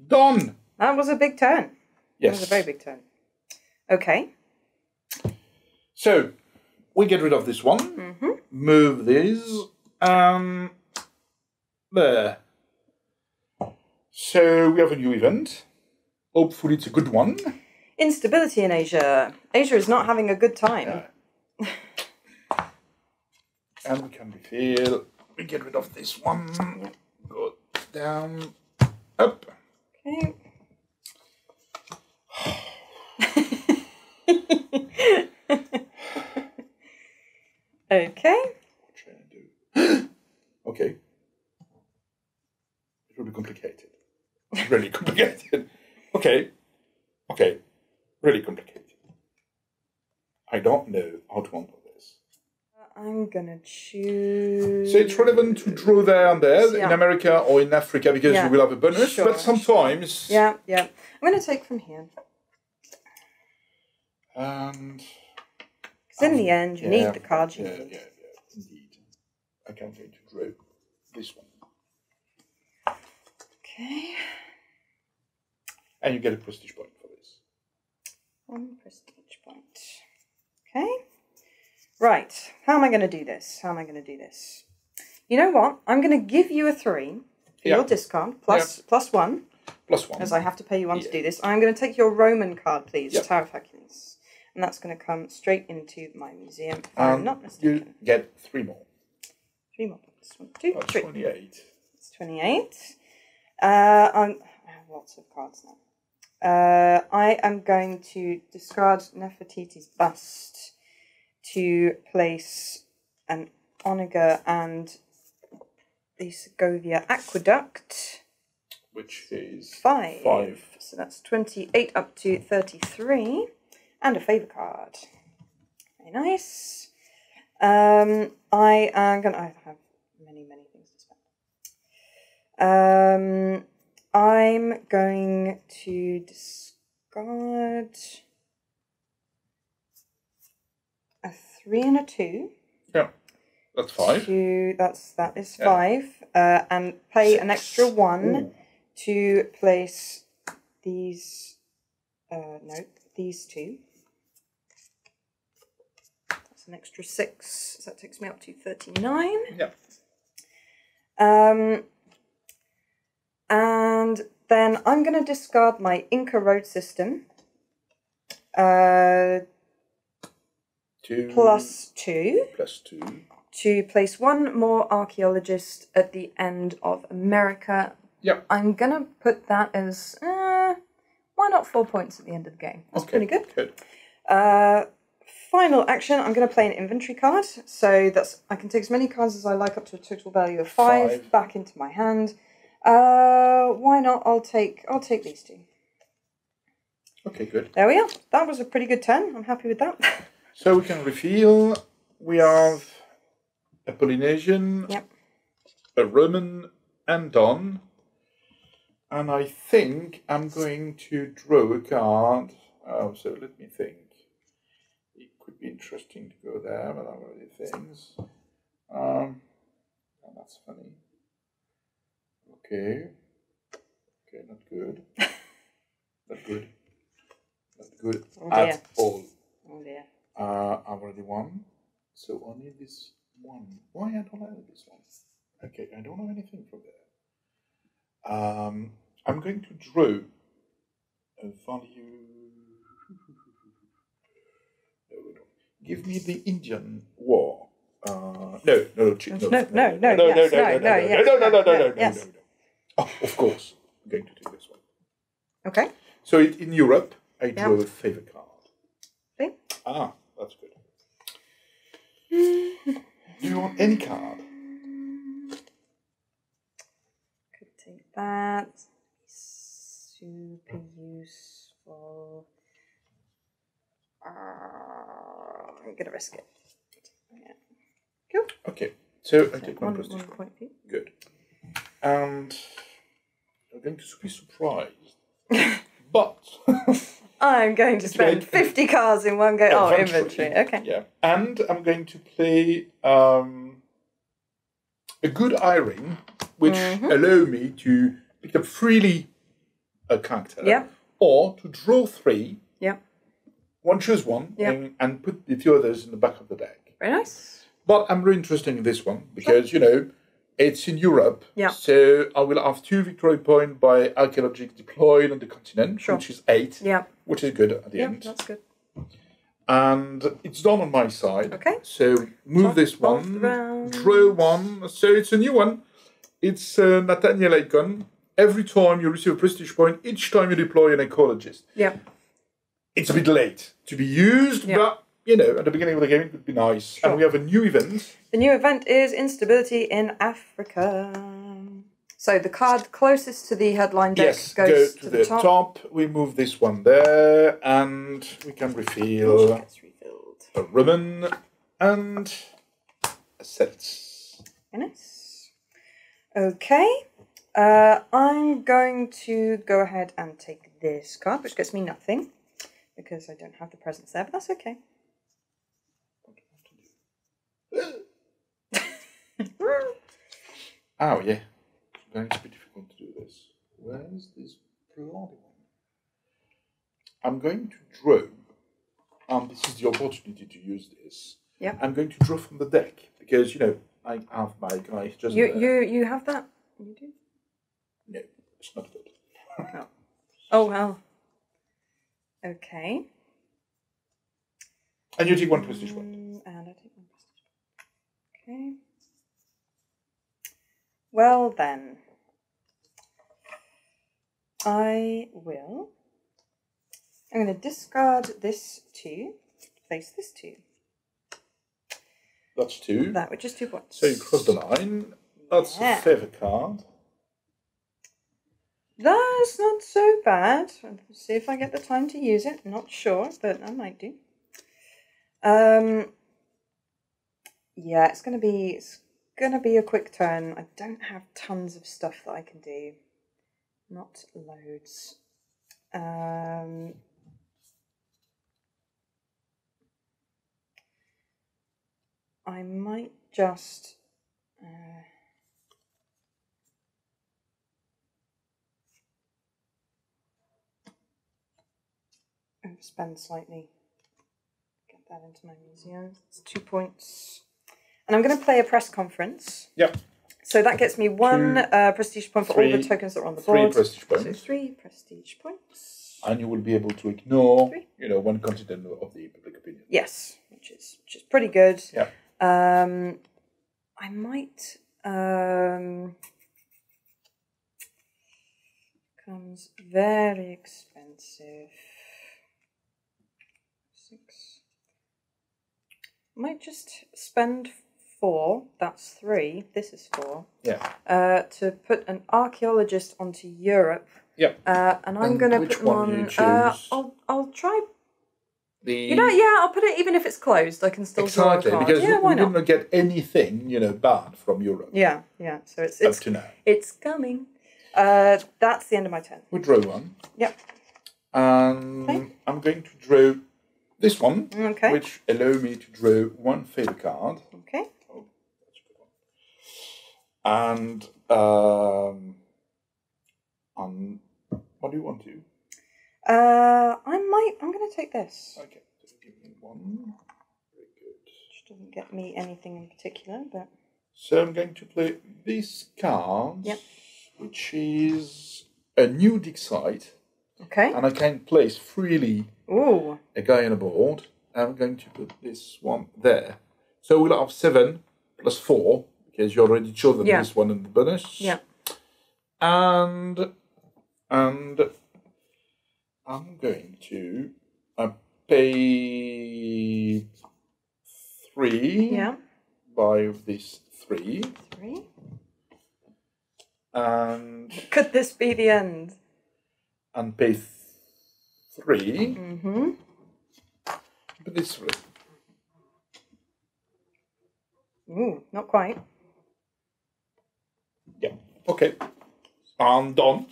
[SPEAKER 2] Done.
[SPEAKER 1] That was a big turn.
[SPEAKER 2] Yes.
[SPEAKER 1] That was a very big turn. Okay.
[SPEAKER 2] So, we get rid of this one. Move this. There. So, we have a new event. Hopefully it's a good one.
[SPEAKER 1] Instability in Asia. Asia is not having a good time.
[SPEAKER 2] And we can refill. We get rid of this one. Go down. Up.
[SPEAKER 1] Okay. Okay.
[SPEAKER 2] What should I do? Okay. It will be complicated. Really complicated. Okay. Okay. Really complicated. I don't know how to handle this.
[SPEAKER 1] I'm gonna choose.
[SPEAKER 2] So it's relevant to draw there and there in America or in Africa because you will have a bonus, but sometimes.
[SPEAKER 1] Yeah. I'm gonna take from here.
[SPEAKER 2] And.
[SPEAKER 1] Because in the end, you need the cards you need.
[SPEAKER 2] Yeah, indeed. Okay, I'm going to draw this one.
[SPEAKER 1] Okay.
[SPEAKER 2] And you get a prestige point for this.
[SPEAKER 1] 1 prestige point. Okay. Right. How am I going to do this? You know what? I'm going to give you a 3 for your discard, plus 1.
[SPEAKER 2] Plus 1.
[SPEAKER 1] As I have to pay you 1 to do this. I'm going to take your Roman card, please. Tower of Hercules. And that's going to come straight into my museum, if I'm not mistaken.
[SPEAKER 2] You get 3 more.
[SPEAKER 1] 3 more points. 1, 2,
[SPEAKER 2] That's
[SPEAKER 1] 3.
[SPEAKER 2] 28.
[SPEAKER 1] It's 28. I have lots of cards now. I am going to discard Nefertiti's bust to place an Onega and the Segovia Aqueduct.
[SPEAKER 2] Which is
[SPEAKER 1] 5. So that's 28 up to 33. And a favour card. Very nice. I have many things to spend. I'm going to discard a 3 and a 2.
[SPEAKER 2] Yeah, that's 5.
[SPEAKER 1] That is 5. And pay
[SPEAKER 2] 6.
[SPEAKER 1] An extra 1 to place these. These 2. That's an extra 6. So that takes me up to 39.
[SPEAKER 2] Yeah.
[SPEAKER 1] And then I'm going to discard my Inca road system. +2.
[SPEAKER 2] Plus 2.
[SPEAKER 1] To place 1 more archaeologist at the end of America.
[SPEAKER 2] Yeah.
[SPEAKER 1] I'm going to put that as... why not 4 points at the end of the game? That's pretty good. Final action, I'm going to play an inventory card. So I can take as many cards as I like up to a total value of 5 back into my hand. Why not? I'll take these 2.
[SPEAKER 2] Okay, good.
[SPEAKER 1] There we are. That was a pretty good turn. I'm happy with that.
[SPEAKER 2] So we can reveal. We have a Polynesian, a Roman, and Don. And I think I'm going to draw a card. So let me think. It could be interesting to go there, but I've already things. That's funny. Okay, not good. Not good at all.
[SPEAKER 1] Oh dear.
[SPEAKER 2] I've already won, so only this one. Why I don't have this one? Okay, I don't have anything from there. I'm going to draw a value. No, we don't. Give me the Indian War. No. Oh, of course, I'm going to do this one.
[SPEAKER 1] Okay.
[SPEAKER 2] So in Europe, I draw a favour card.
[SPEAKER 1] See?
[SPEAKER 2] That's good. Do you want any card?
[SPEAKER 1] Could take that. Super useful. I'm going to risk it. Yeah. Cool.
[SPEAKER 2] Okay, so I take 1 prestige
[SPEAKER 1] point.
[SPEAKER 2] Good. And I'm going to be surprised. But
[SPEAKER 1] I'm going to spend 50 cards in one go. Inventory. Okay.
[SPEAKER 2] Yeah. And I'm going to play a good eye-ring, which allow me to pick up freely a character.
[SPEAKER 1] Yeah.
[SPEAKER 2] Or to draw 3.
[SPEAKER 1] Yeah.
[SPEAKER 2] choose one, and put the two others in the back of the deck.
[SPEAKER 1] Very nice.
[SPEAKER 2] But I'm really interested in this one because, it's in Europe.
[SPEAKER 1] Yeah.
[SPEAKER 2] So I will have 2 victory points by Archaeologists deployed on the continent, which is 8.
[SPEAKER 1] Yeah.
[SPEAKER 2] Which is good at the end.
[SPEAKER 1] Yeah, that's good.
[SPEAKER 2] And it's done on my side.
[SPEAKER 1] Okay.
[SPEAKER 2] So move this one, draw one. So it's a new one. It's Nathaniel icon. Every time you receive a prestige point, each time you deploy an ecologist.
[SPEAKER 1] Yeah.
[SPEAKER 2] It's a bit late to be used, but, at the beginning of the game, it would be nice. Sure. And we have a new event.
[SPEAKER 1] The new event is Instability in Africa. So the card closest to the headline deck goes to the top.
[SPEAKER 2] We move this one there, and we can refill a ribbon and a set.
[SPEAKER 1] Very nice. Okay. I'm going to go ahead and take this card, which gets me nothing, because I don't have the presents there, but that's okay.
[SPEAKER 2] Oh, yeah. It's going to be difficult to do this. Where's this bloody one? I'm going to draw. This is the opportunity to use this.
[SPEAKER 1] Yeah.
[SPEAKER 2] I'm going to draw from the deck, because, I have my guys just
[SPEAKER 1] You have that? You do?
[SPEAKER 2] No, it's not good.
[SPEAKER 1] Oh. Oh, well. Okay.
[SPEAKER 2] And you take 1 prestige point.
[SPEAKER 1] And I take 1 prestige point. Okay. Well, then. I'm going to discard this 2, place this 2.
[SPEAKER 2] That's 2.
[SPEAKER 1] That, which is 2 points.
[SPEAKER 2] So you cross the line. That's a favour card.
[SPEAKER 1] That's not so bad. Let's see if I get the time to use it. Not sure, but I might do. Yeah, it's gonna be a quick turn. I don't have tons of stuff that I can do. Not loads. I might just overspend slightly. Get that into my museum. It's 2 points. And I'm going to play a press conference.
[SPEAKER 2] Yep.
[SPEAKER 1] So that gets me 1 prestige point for all the tokens that are on the board.
[SPEAKER 2] 3 prestige points.
[SPEAKER 1] So 3 prestige points.
[SPEAKER 2] And you will be able to ignore, 1 continent of the public opinion.
[SPEAKER 1] Yes, which is pretty good.
[SPEAKER 2] Yeah.
[SPEAKER 1] I might becomes very expensive. 6. Might just spend 4. That's 3. This is 4.
[SPEAKER 2] Yeah.
[SPEAKER 1] To put an archaeologist onto Europe.
[SPEAKER 2] Yeah.
[SPEAKER 1] And I'm going to put them on.
[SPEAKER 2] Do you choose?
[SPEAKER 1] I'll try. I'll put it even if it's closed. I can still draw a card.
[SPEAKER 2] Because
[SPEAKER 1] why
[SPEAKER 2] we didn't get anything, bad from Europe.
[SPEAKER 1] Yeah. So it's
[SPEAKER 2] up to now.
[SPEAKER 1] It's coming. That's the end of my turn.
[SPEAKER 2] We draw 1.
[SPEAKER 1] Yep.
[SPEAKER 2] And I'm going to draw this one, which allows me to draw 1 favor card.
[SPEAKER 1] Okay.
[SPEAKER 2] Oh, that's a good one. And what do you want to?
[SPEAKER 1] I'm going to take this.
[SPEAKER 2] Okay, so give me 1. Very good.
[SPEAKER 1] Which doesn't get me anything in particular, but.
[SPEAKER 2] So I'm going to play this card, which is a new dig site.
[SPEAKER 1] Okay.
[SPEAKER 2] And I can place freely a guy on a board. I'm going to put this one there. So we'll have 7 plus 4, because you already chosen this one in the bonus.
[SPEAKER 1] Yeah.
[SPEAKER 2] And I'm going to pay 3.
[SPEAKER 1] Yeah.
[SPEAKER 2] By this 3.
[SPEAKER 1] 3.
[SPEAKER 2] And
[SPEAKER 1] could this be the end?
[SPEAKER 2] And pay 3.
[SPEAKER 1] Mm-hmm.
[SPEAKER 2] But this 3.
[SPEAKER 1] Ooh, not quite.
[SPEAKER 2] Yeah. Okay. I'm done.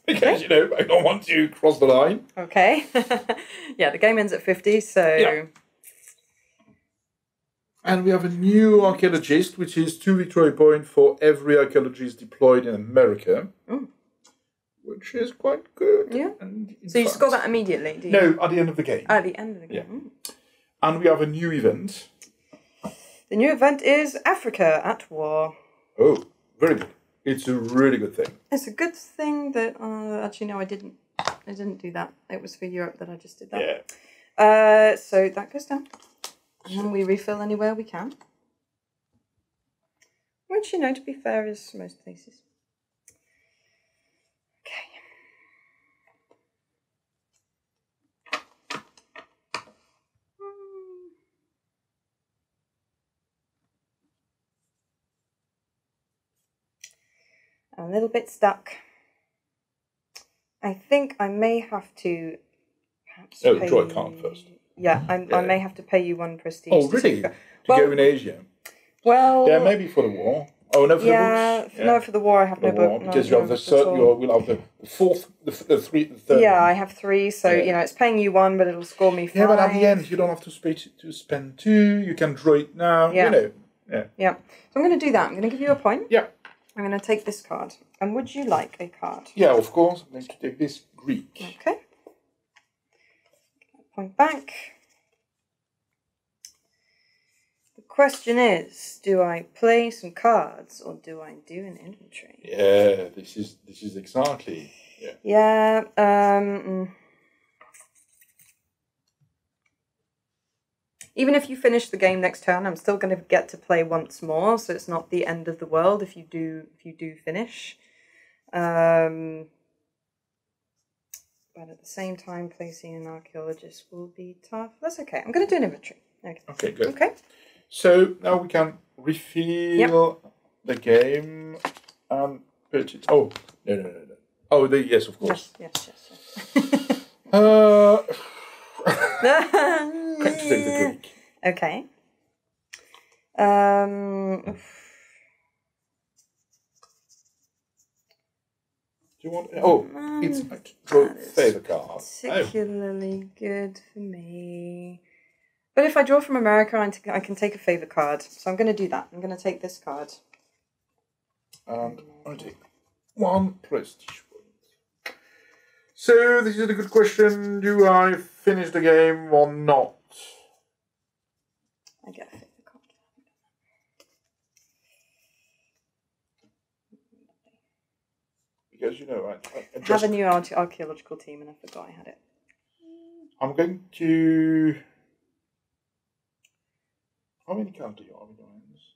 [SPEAKER 2] Because, I don't want to cross the line.
[SPEAKER 1] Okay. Yeah, the game ends at 50, so...
[SPEAKER 2] Yeah. And we have a new archaeologist, which is 2 victory points for every archaeologist deployed in America.
[SPEAKER 1] Ooh.
[SPEAKER 2] which is quite good.
[SPEAKER 1] Yeah.
[SPEAKER 2] And
[SPEAKER 1] so you score that immediately, do you?
[SPEAKER 2] No, at the end of the game.
[SPEAKER 1] At the end of the game.
[SPEAKER 2] Yeah. And we have a new event.
[SPEAKER 1] The new event is Africa at War.
[SPEAKER 2] Oh, very good. It's a really good thing.
[SPEAKER 1] It's a good thing that... actually, no, I didn't do that. It was for Europe that I just did that. Yeah. So that goes down. And then we refill anywhere we can. Which, you know, to be fair, is most places. Okay. I'm a little bit stuck. I think I may have to perhaps pay
[SPEAKER 2] draw a card first.
[SPEAKER 1] Yeah, I may have to pay you 1 prestige.
[SPEAKER 2] Oh, really? To go in Asia?
[SPEAKER 1] Well...
[SPEAKER 2] Yeah, maybe for the war. Oh, no, for the books?
[SPEAKER 1] No, for the war I have no book.
[SPEAKER 2] Because you have the third, we'll have the fourth, the third.
[SPEAKER 1] Yeah, I have 3, so, you know, it's paying you 1, but it'll score me 5.
[SPEAKER 2] Yeah, but at the end, you don't have to spend 2, you can draw it now, you know.
[SPEAKER 1] Yeah. So I'm going to do that. I'm going to give you a point.
[SPEAKER 2] Yeah.
[SPEAKER 1] I'm going to take this card. And would you like a card?
[SPEAKER 2] Yeah, of course. I'm going to take this Greek.
[SPEAKER 1] Okay. Point back. The question is, do I play some cards or do I do an inventory?
[SPEAKER 2] Yeah, this is exactly.
[SPEAKER 1] Yeah. Even if you finish the game next turn, I'm still going to get to play once more, so it's not the end of the world if you do finish. But at the same time, placing an archaeologist will be tough. That's okay. I'm going to do an inventory.
[SPEAKER 2] Okay, good.
[SPEAKER 1] Okay.
[SPEAKER 2] So now we can refill the game and put it. Oh, no. Oh, yes, of course.
[SPEAKER 1] Yes.
[SPEAKER 2] Going to take the Greek.
[SPEAKER 1] Okay.
[SPEAKER 2] Do you want? Oh, it's a favour card.
[SPEAKER 1] Particularly good for me. But if I draw from America, I can take a favour card. So I'm going to do that. I'm going to take this card.
[SPEAKER 2] And I take 1 prestige point. So this is a good question. Do I finish the game or not?
[SPEAKER 1] I get a favour card.
[SPEAKER 2] Because, you know,
[SPEAKER 1] I have a new archaeological team and I forgot I had it.
[SPEAKER 2] I'm going to... How many cards do you have in your hands?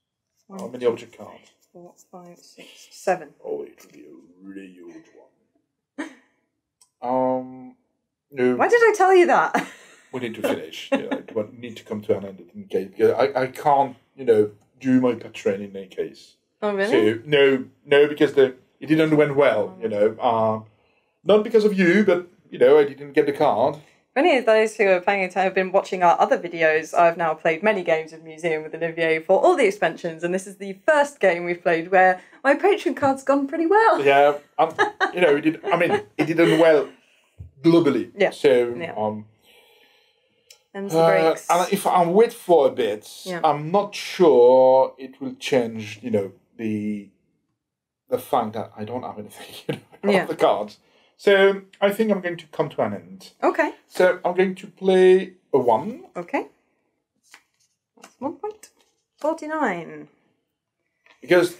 [SPEAKER 2] How many object cards?
[SPEAKER 1] 4, 5, 6, 7.
[SPEAKER 2] Oh, it will be a really huge one. No.
[SPEAKER 1] Why did I tell you that?
[SPEAKER 2] We need to finish. We need to come to an end in case. I can't, do my patron in any case.
[SPEAKER 1] Oh, really?
[SPEAKER 2] So, no, because it didn't went well, Not because of you, but, I didn't get the card.
[SPEAKER 1] Many of those who are playing it have been watching our other videos. I've now played many games of Museum with Olivier for all the expansions, and this is the first game we've played where my patron card's gone pretty well.
[SPEAKER 2] Yeah, it didn't well globally.
[SPEAKER 1] Yeah.
[SPEAKER 2] So,
[SPEAKER 1] and
[SPEAKER 2] if I wait for a bit, I'm not sure it will change, the fact that I don't have anything, of the cards. So I think I'm going to come to an end.
[SPEAKER 1] Okay.
[SPEAKER 2] So I'm going to play a 1.
[SPEAKER 1] Okay. That's 1 point. 49.
[SPEAKER 2] Because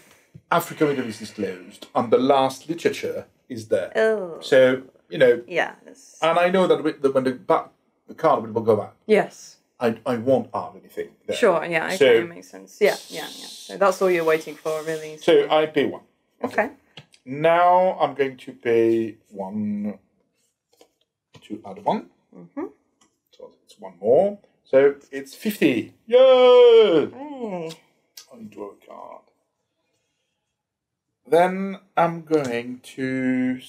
[SPEAKER 2] Africa Middle East is closed and the last literature is there.
[SPEAKER 1] Oh.
[SPEAKER 2] So,
[SPEAKER 1] Yeah.
[SPEAKER 2] And I know that when the card will go back.
[SPEAKER 1] Yes.
[SPEAKER 2] I won't have anything there.
[SPEAKER 1] Sure, yeah, okay,
[SPEAKER 2] so,
[SPEAKER 1] it makes sense. Yeah. So that's all you're waiting for, really.
[SPEAKER 2] So I pay 1.
[SPEAKER 1] Okay.
[SPEAKER 2] Now I'm going to pay 1 to add 1.
[SPEAKER 1] Mm-hmm.
[SPEAKER 2] So it's 1 more. So it's 50. Yay!
[SPEAKER 1] Hey.
[SPEAKER 2] I draw a card. Then I'm going to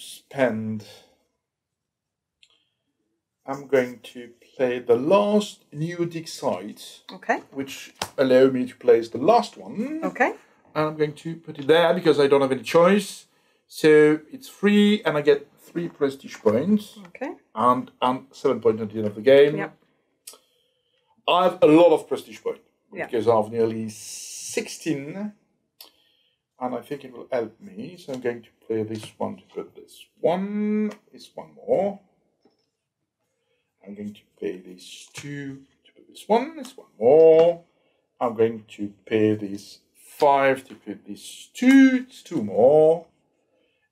[SPEAKER 2] play the last new dig site.
[SPEAKER 1] Okay.
[SPEAKER 2] Which allow me to place the last one.
[SPEAKER 1] Okay.
[SPEAKER 2] And I'm going to put it there because I don't have any choice. So it's free and I get 3 prestige points.
[SPEAKER 1] Okay.
[SPEAKER 2] And 7 points at the end of the game.
[SPEAKER 1] Yep.
[SPEAKER 2] I have a lot of prestige points.
[SPEAKER 1] Yeah.
[SPEAKER 2] Because I have nearly 16. and I think it will help me. So I'm going to play this one to put this one more. I'm going to play these two to put this one more. I'm going to play these 5 to put these two, it's 2 more.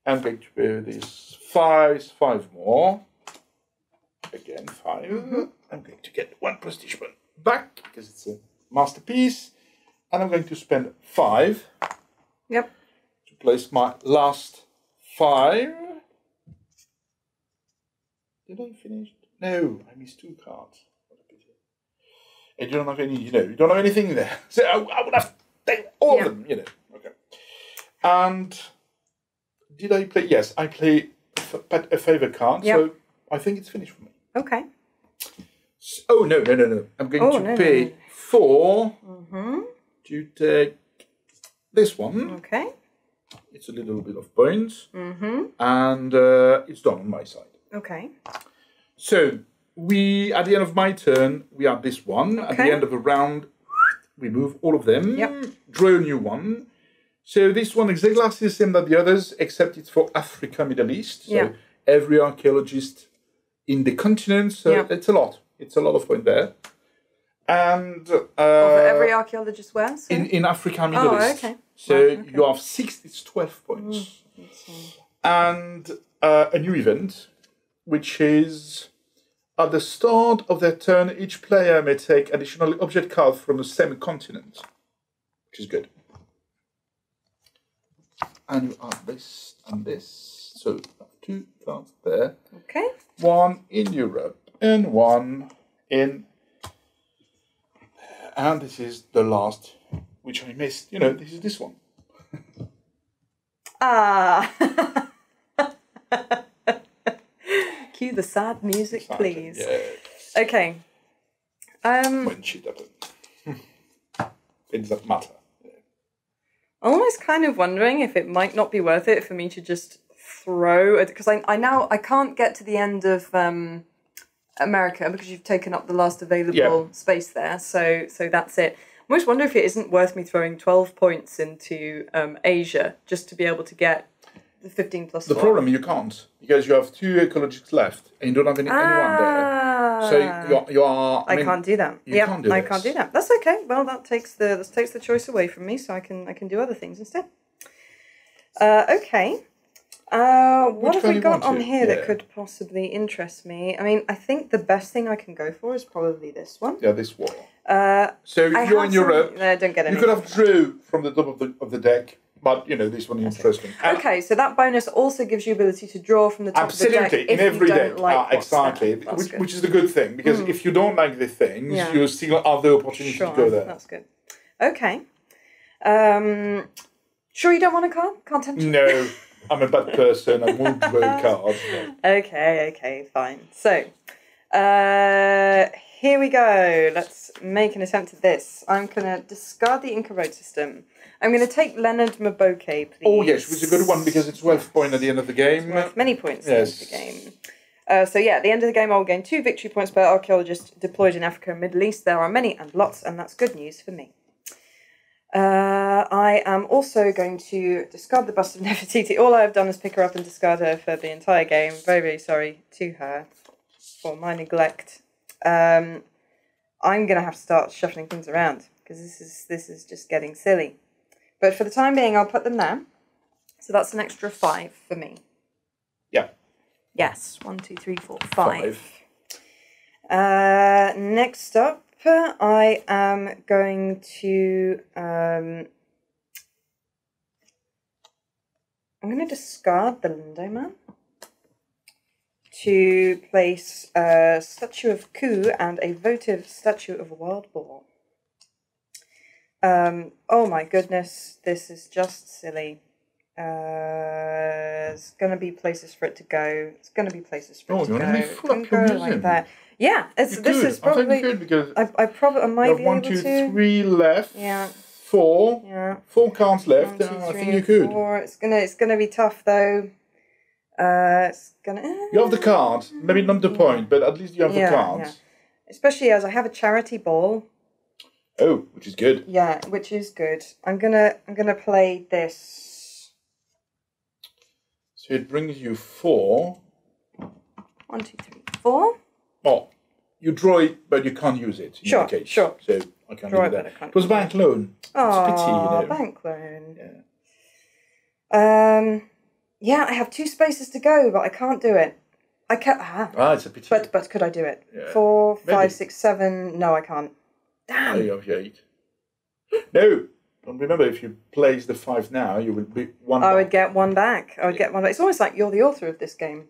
[SPEAKER 2] I'm going to play these 5 more. Again, 5. I'm going to get 1 prestige point back because it's a masterpiece. And I'm going to spend 5.
[SPEAKER 1] Yep.
[SPEAKER 2] To place my last 5. Did I finish? No, I missed 2 cards. What a pity. And you don't have any, you don't have anything there. So I would have taken all of them, Okay. And did I play? Yes, I play a favour card. Yep. So I think it's finished for me.
[SPEAKER 1] Okay.
[SPEAKER 2] So, oh, no. I'm going to pay 4 to take this one.
[SPEAKER 1] Okay.
[SPEAKER 2] It's a little bit of points. And it's done on my side.
[SPEAKER 1] Okay.
[SPEAKER 2] So, at the end of my turn, we have this one. Okay. At the end of the round, we move all of them. Yep. Draw a new one. So this one is exactly the same as the others, except it's for Africa, Middle East. So every archaeologist in the continent. So it's a lot. It's a lot of points there. And
[SPEAKER 1] for every archaeologist where? So?
[SPEAKER 2] In Africa, Middle East.
[SPEAKER 1] Okay.
[SPEAKER 2] So you have 12 points. And a new event, which is at the start of their turn, each player may take additional object cards from the same continent, which is good. And you have this and this. So you have 2 cards there.
[SPEAKER 1] Okay.
[SPEAKER 2] 1 in Europe and 1 in... And this is the last, which I missed. This is this one.
[SPEAKER 1] Cue the sad music,
[SPEAKER 2] exactly.
[SPEAKER 1] Please.
[SPEAKER 2] Yes.
[SPEAKER 1] Okay.
[SPEAKER 2] When shit happens. It doesn't matter.
[SPEAKER 1] I'm almost kind of wondering if it might not be worth it for me to just throw it, because I can't get to the end of America because you've taken up the last available space there. So that's it. I almost wonder if it isn't worth me throwing 12 points into Asia just to be able to get the 15 plus 4.
[SPEAKER 2] The problem, you can't, because you have 2 ecologists left and you don't have anyone there. So you are...
[SPEAKER 1] I can't do that.
[SPEAKER 2] You can't do
[SPEAKER 1] I can't do that. That's okay. Well, that takes the choice away from me, so I can do other things instead. Okay. What have we got on here that could possibly interest me? I mean, I think the best thing I can go for is probably this one.
[SPEAKER 2] Yeah, this one. So if you're in Europe,
[SPEAKER 1] don't get
[SPEAKER 2] you could have drew from the top of the deck, but this one is interesting.
[SPEAKER 1] Okay, so that bonus also gives you ability to draw from the top of the deck.
[SPEAKER 2] Absolutely, in every deck. Exactly, which is the good thing, because if you don't like the things, you still have the opportunity to go there.
[SPEAKER 1] That's good. Okay. Sure you don't want a card? Can't tempt you?
[SPEAKER 2] No. I'm a bad person. I won't draw a card.
[SPEAKER 1] Okay, fine. So, here we go. Let's make an attempt at this. I'm going to discard the Inca Road system. I'm going to take Leonard Maboke, please.
[SPEAKER 2] Oh, yes, which is a good one because it's worth points at the end of the game.
[SPEAKER 1] It's worth many points at the end of the game. So, at the end of the game, I'll gain 2 victory points per archaeologist deployed in Africa and Middle East. There are many and lots, and that's good news for me. I am also going to discard the bust of Nefertiti. All I have done is pick her up and discard her for the entire game. Very, very sorry to her for my neglect. I'm going to have to start shuffling things around because this is just getting silly. But for the time being, I'll put them there. So that's an extra 5 for me.
[SPEAKER 2] Yeah.
[SPEAKER 1] Yes. 1, 2, 3, 4, 5. Next up, I am going to discard the Lindo Man to place a statue of Ku and a votive statue of a wild boar. Oh my goodness, this is just silly. There's going to be places for it to go. It's going to be places for it to go. It can go like that. Yeah, this is probably. I think you could because I might be able to. 1, 2, 3
[SPEAKER 2] left.
[SPEAKER 1] Yeah.
[SPEAKER 2] 4. Yeah. 4 cards left.
[SPEAKER 1] 1, 2, 3,
[SPEAKER 2] I think you could.
[SPEAKER 1] 4. It's gonna be tough though. It's gonna.
[SPEAKER 2] You have the card. Maybe not the point, but at least you have the cards.
[SPEAKER 1] Yeah. Especially as I have a charity ball.
[SPEAKER 2] Oh, which is good.
[SPEAKER 1] Yeah, which is good. I'm gonna play this.
[SPEAKER 2] So it brings you 4.
[SPEAKER 1] 1, 2, 3, 4.
[SPEAKER 2] Oh, you draw it, but you can't use it.
[SPEAKER 1] Sure,
[SPEAKER 2] case.
[SPEAKER 1] sure.
[SPEAKER 2] So I can't do that. It was bank loan.
[SPEAKER 1] Oh,
[SPEAKER 2] it's a pity, you know.
[SPEAKER 1] Bank loan. Yeah. Yeah, I have 2 spaces to go, but I can't do it. I can't.
[SPEAKER 2] It's a pity.
[SPEAKER 1] But could I do it?
[SPEAKER 2] Yeah.
[SPEAKER 1] 4, 5,
[SPEAKER 2] Maybe.
[SPEAKER 1] 6, 7. No, I can't. Damn.
[SPEAKER 2] Oh, you have your 8. No. Remember, if you place the 5 now, you will be 1 back.
[SPEAKER 1] I would get 1 back. I would get 1 back. It's almost like you're the author of this game.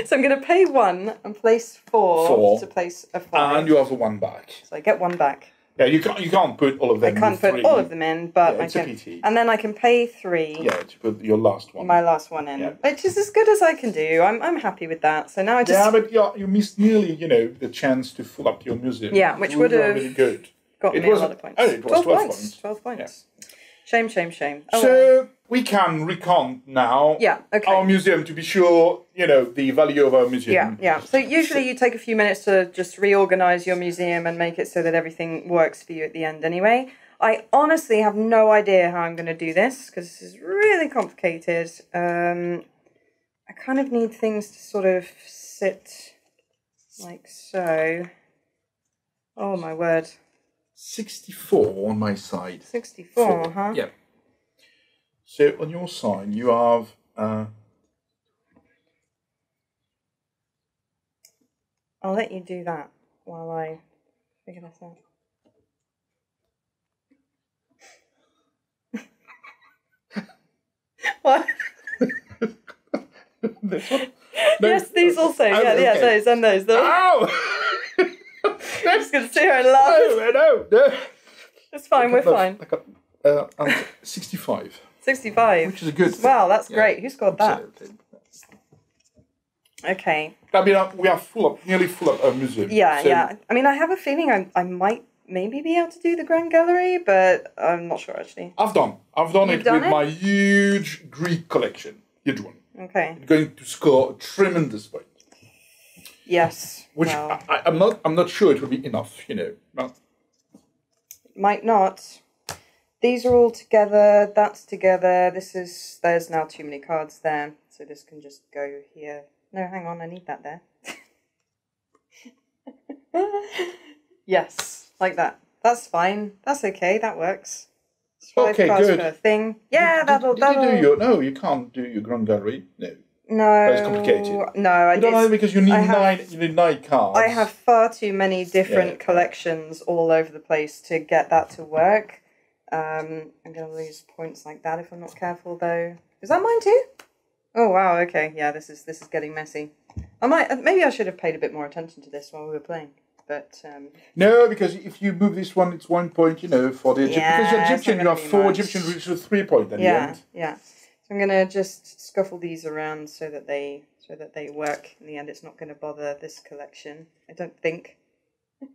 [SPEAKER 1] So I'm going to pay 1 and place 4 to place a 5.
[SPEAKER 2] And you have a 1 back.
[SPEAKER 1] So I get 1 back.
[SPEAKER 2] Yeah, you can't put all of them in.
[SPEAKER 1] I can't put
[SPEAKER 2] 3.
[SPEAKER 1] all of them in, but
[SPEAKER 2] yeah,
[SPEAKER 1] I
[SPEAKER 2] it's
[SPEAKER 1] can.
[SPEAKER 2] A pity.
[SPEAKER 1] And then I can pay 3.
[SPEAKER 2] Yeah, to put your last one.
[SPEAKER 1] My last one in, which is as good as I can do. I'm happy with that. So now I just.
[SPEAKER 2] Yeah, but you missed nearly, the chance to fill up your museum.
[SPEAKER 1] Yeah, which would have
[SPEAKER 2] really good.
[SPEAKER 1] Got me a lot of points.
[SPEAKER 2] Oh, it was 12 points.
[SPEAKER 1] 12 points.
[SPEAKER 2] Yeah.
[SPEAKER 1] Shame. Oh,
[SPEAKER 2] so we can recount now our museum to be sure, the value of our museum.
[SPEAKER 1] Yeah. So usually you take a few minutes to just reorganize your museum and make it so that everything works for you at the end anyway. I honestly have no idea how I'm going to do this because this is really complicated. I kind of need things to sort of sit like so. Oh my word.
[SPEAKER 2] 64 on my side.
[SPEAKER 1] 64, huh?
[SPEAKER 2] Yeah. So on your side, you have...
[SPEAKER 1] I'll let you do that while I figure this out. What?
[SPEAKER 2] This one?
[SPEAKER 1] No. Yes, these also. Yeah, those and those.
[SPEAKER 2] Ow!
[SPEAKER 1] I'm just going to sit here and laugh.
[SPEAKER 2] No.
[SPEAKER 1] It's fine, we're fine.
[SPEAKER 2] 65.
[SPEAKER 1] 65.
[SPEAKER 2] Which is a good...
[SPEAKER 1] Wow, that's great. Who scored that?
[SPEAKER 2] Absolutely.
[SPEAKER 1] Okay.
[SPEAKER 2] I mean, we are nearly full of our museum.
[SPEAKER 1] Yeah. I mean, I have a feeling I might maybe be able to do the Grand Gallery, but I'm not sure, actually.
[SPEAKER 2] I've done it with my huge Greek collection. Huge one.
[SPEAKER 1] Okay.
[SPEAKER 2] It's going to score a tremendous point.
[SPEAKER 1] Yes.
[SPEAKER 2] Which I'm not sure it will be enough, No.
[SPEAKER 1] Might not. These are all together, that's together. There's now too many cards there, so this can just go here. No, hang on, I need that there. Yes, like that. That's fine. That's okay, that works. It's 5 cards
[SPEAKER 2] good.
[SPEAKER 1] per thing. Yeah, that'll...
[SPEAKER 2] No, you can't do your Grand Gallery. No. It's complicated.
[SPEAKER 1] No,
[SPEAKER 2] you don't know because you need 9 cards.
[SPEAKER 1] I have far too many different collections all over the place to get that to work. I'm going to lose points like that if I'm not careful, though. Is that mine too? Oh wow, okay. Yeah, this is getting messy. Maybe I should have paid a bit more attention to this while we were playing. But
[SPEAKER 2] no, because if you move this one, it's 1 point, for the Egyptian. Because you're Egyptian, you have 4 Egyptian, which is 3 points at the end.
[SPEAKER 1] Yeah. So I'm gonna just scuffle these around so that they work. In the end, it's not going to bother this collection. I don't think.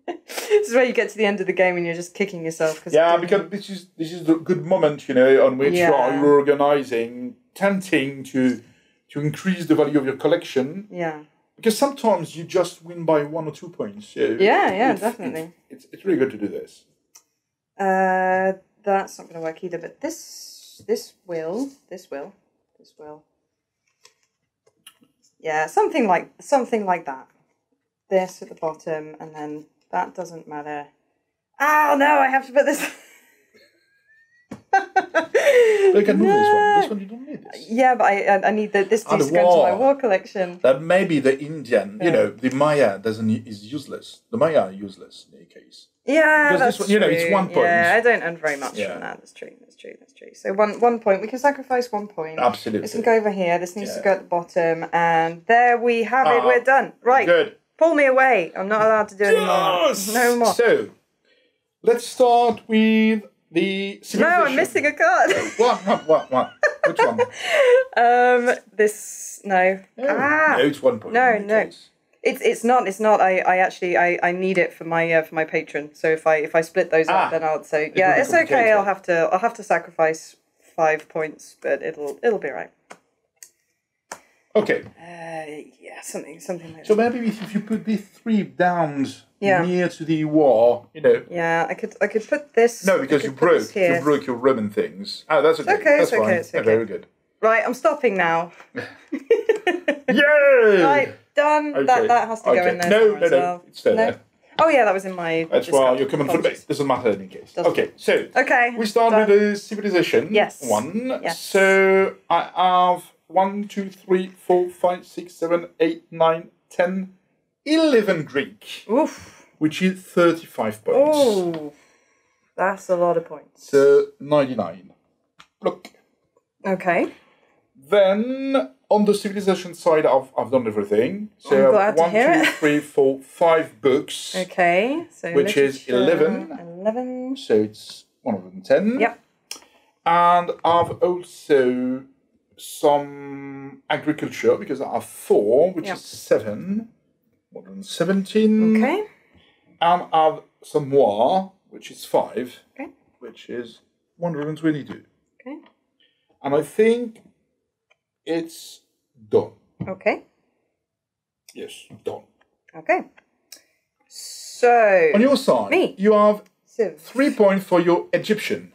[SPEAKER 1] This is where you get to the end of the game and you're just kicking yourself.
[SPEAKER 2] Because this is the good moment, on which you're organizing, tempting to increase the value of your collection.
[SPEAKER 1] Yeah.
[SPEAKER 2] Because sometimes you just win by 1 or 2 points.
[SPEAKER 1] Definitely.
[SPEAKER 2] It's really good to do this.
[SPEAKER 1] That's not going to work either. But this will. Yeah, something like that. This at the bottom, and then that doesn't matter. Oh no, I have to put this.
[SPEAKER 2] You can move this one. This one you don't need this.
[SPEAKER 1] Yeah, but I need this to go into my war collection.
[SPEAKER 2] That maybe the Indian, the Maya is useless. The Maya are useless in any case.
[SPEAKER 1] Yeah, because
[SPEAKER 2] that's true. It's 1 point.
[SPEAKER 1] Yeah, I don't earn very much from that. That's true. So one point. We can sacrifice 1 point.
[SPEAKER 2] Absolutely.
[SPEAKER 1] This can go over here. This needs to go at the bottom, and there we have it. We're done. Right.
[SPEAKER 2] Good.
[SPEAKER 1] Pull me away. I'm not allowed to do anymore. No more.
[SPEAKER 2] So, let's start with the civilization.
[SPEAKER 1] No, I'm missing a card.
[SPEAKER 2] What? Which one?
[SPEAKER 1] This. No.
[SPEAKER 2] No, it's 1 point.
[SPEAKER 1] No. It's not. I need it for my patron. So if I split those up, then I'll say it's okay. I'll have to sacrifice 5 points, but it'll be right.
[SPEAKER 2] Okay.
[SPEAKER 1] Yeah, something like that.
[SPEAKER 2] So maybe if you put these 3 down near to the wall, you know.
[SPEAKER 1] Yeah, I could put this.
[SPEAKER 2] No, because you broke your Roman things. Oh, that's okay.
[SPEAKER 1] Okay,
[SPEAKER 2] that's fine.
[SPEAKER 1] It's okay.
[SPEAKER 2] Very good.
[SPEAKER 1] Right, I'm stopping now.
[SPEAKER 2] Yay!
[SPEAKER 1] Right, done.
[SPEAKER 2] Okay.
[SPEAKER 1] That has to go in there.
[SPEAKER 2] No,
[SPEAKER 1] well.
[SPEAKER 2] it's still there.
[SPEAKER 1] Oh yeah, that was in my.
[SPEAKER 2] That's why you're coming for the base. Doesn't matter in any case. Okay, so we start with the civilization.
[SPEAKER 1] Yes.
[SPEAKER 2] 1.
[SPEAKER 1] Yes.
[SPEAKER 2] So I have 1, 2, 3, 4, 5, 6, 7, 8, 9, 10, 11 Greek.
[SPEAKER 1] Oof.
[SPEAKER 2] Which is 35 points.
[SPEAKER 1] Oh, that's a lot of points.
[SPEAKER 2] So 99. Look.
[SPEAKER 1] Okay.
[SPEAKER 2] Then on the civilization side, I've done everything. So
[SPEAKER 1] I'm glad to hear
[SPEAKER 2] 1, 2, 3, 4, 5 books.
[SPEAKER 1] Okay. So
[SPEAKER 2] which is 11.
[SPEAKER 1] 11.
[SPEAKER 2] So it's 110.
[SPEAKER 1] Yep.
[SPEAKER 2] And I've also some agriculture because I have 4, which is 7. 117.
[SPEAKER 1] Okay.
[SPEAKER 2] And I have some more, which is 5.
[SPEAKER 1] Okay.
[SPEAKER 2] Which is 122.
[SPEAKER 1] Okay.
[SPEAKER 2] And I think it's done.
[SPEAKER 1] Okay.
[SPEAKER 2] Yes, done.
[SPEAKER 1] Okay. So
[SPEAKER 2] on your side, you have 3 points for your Egyptian.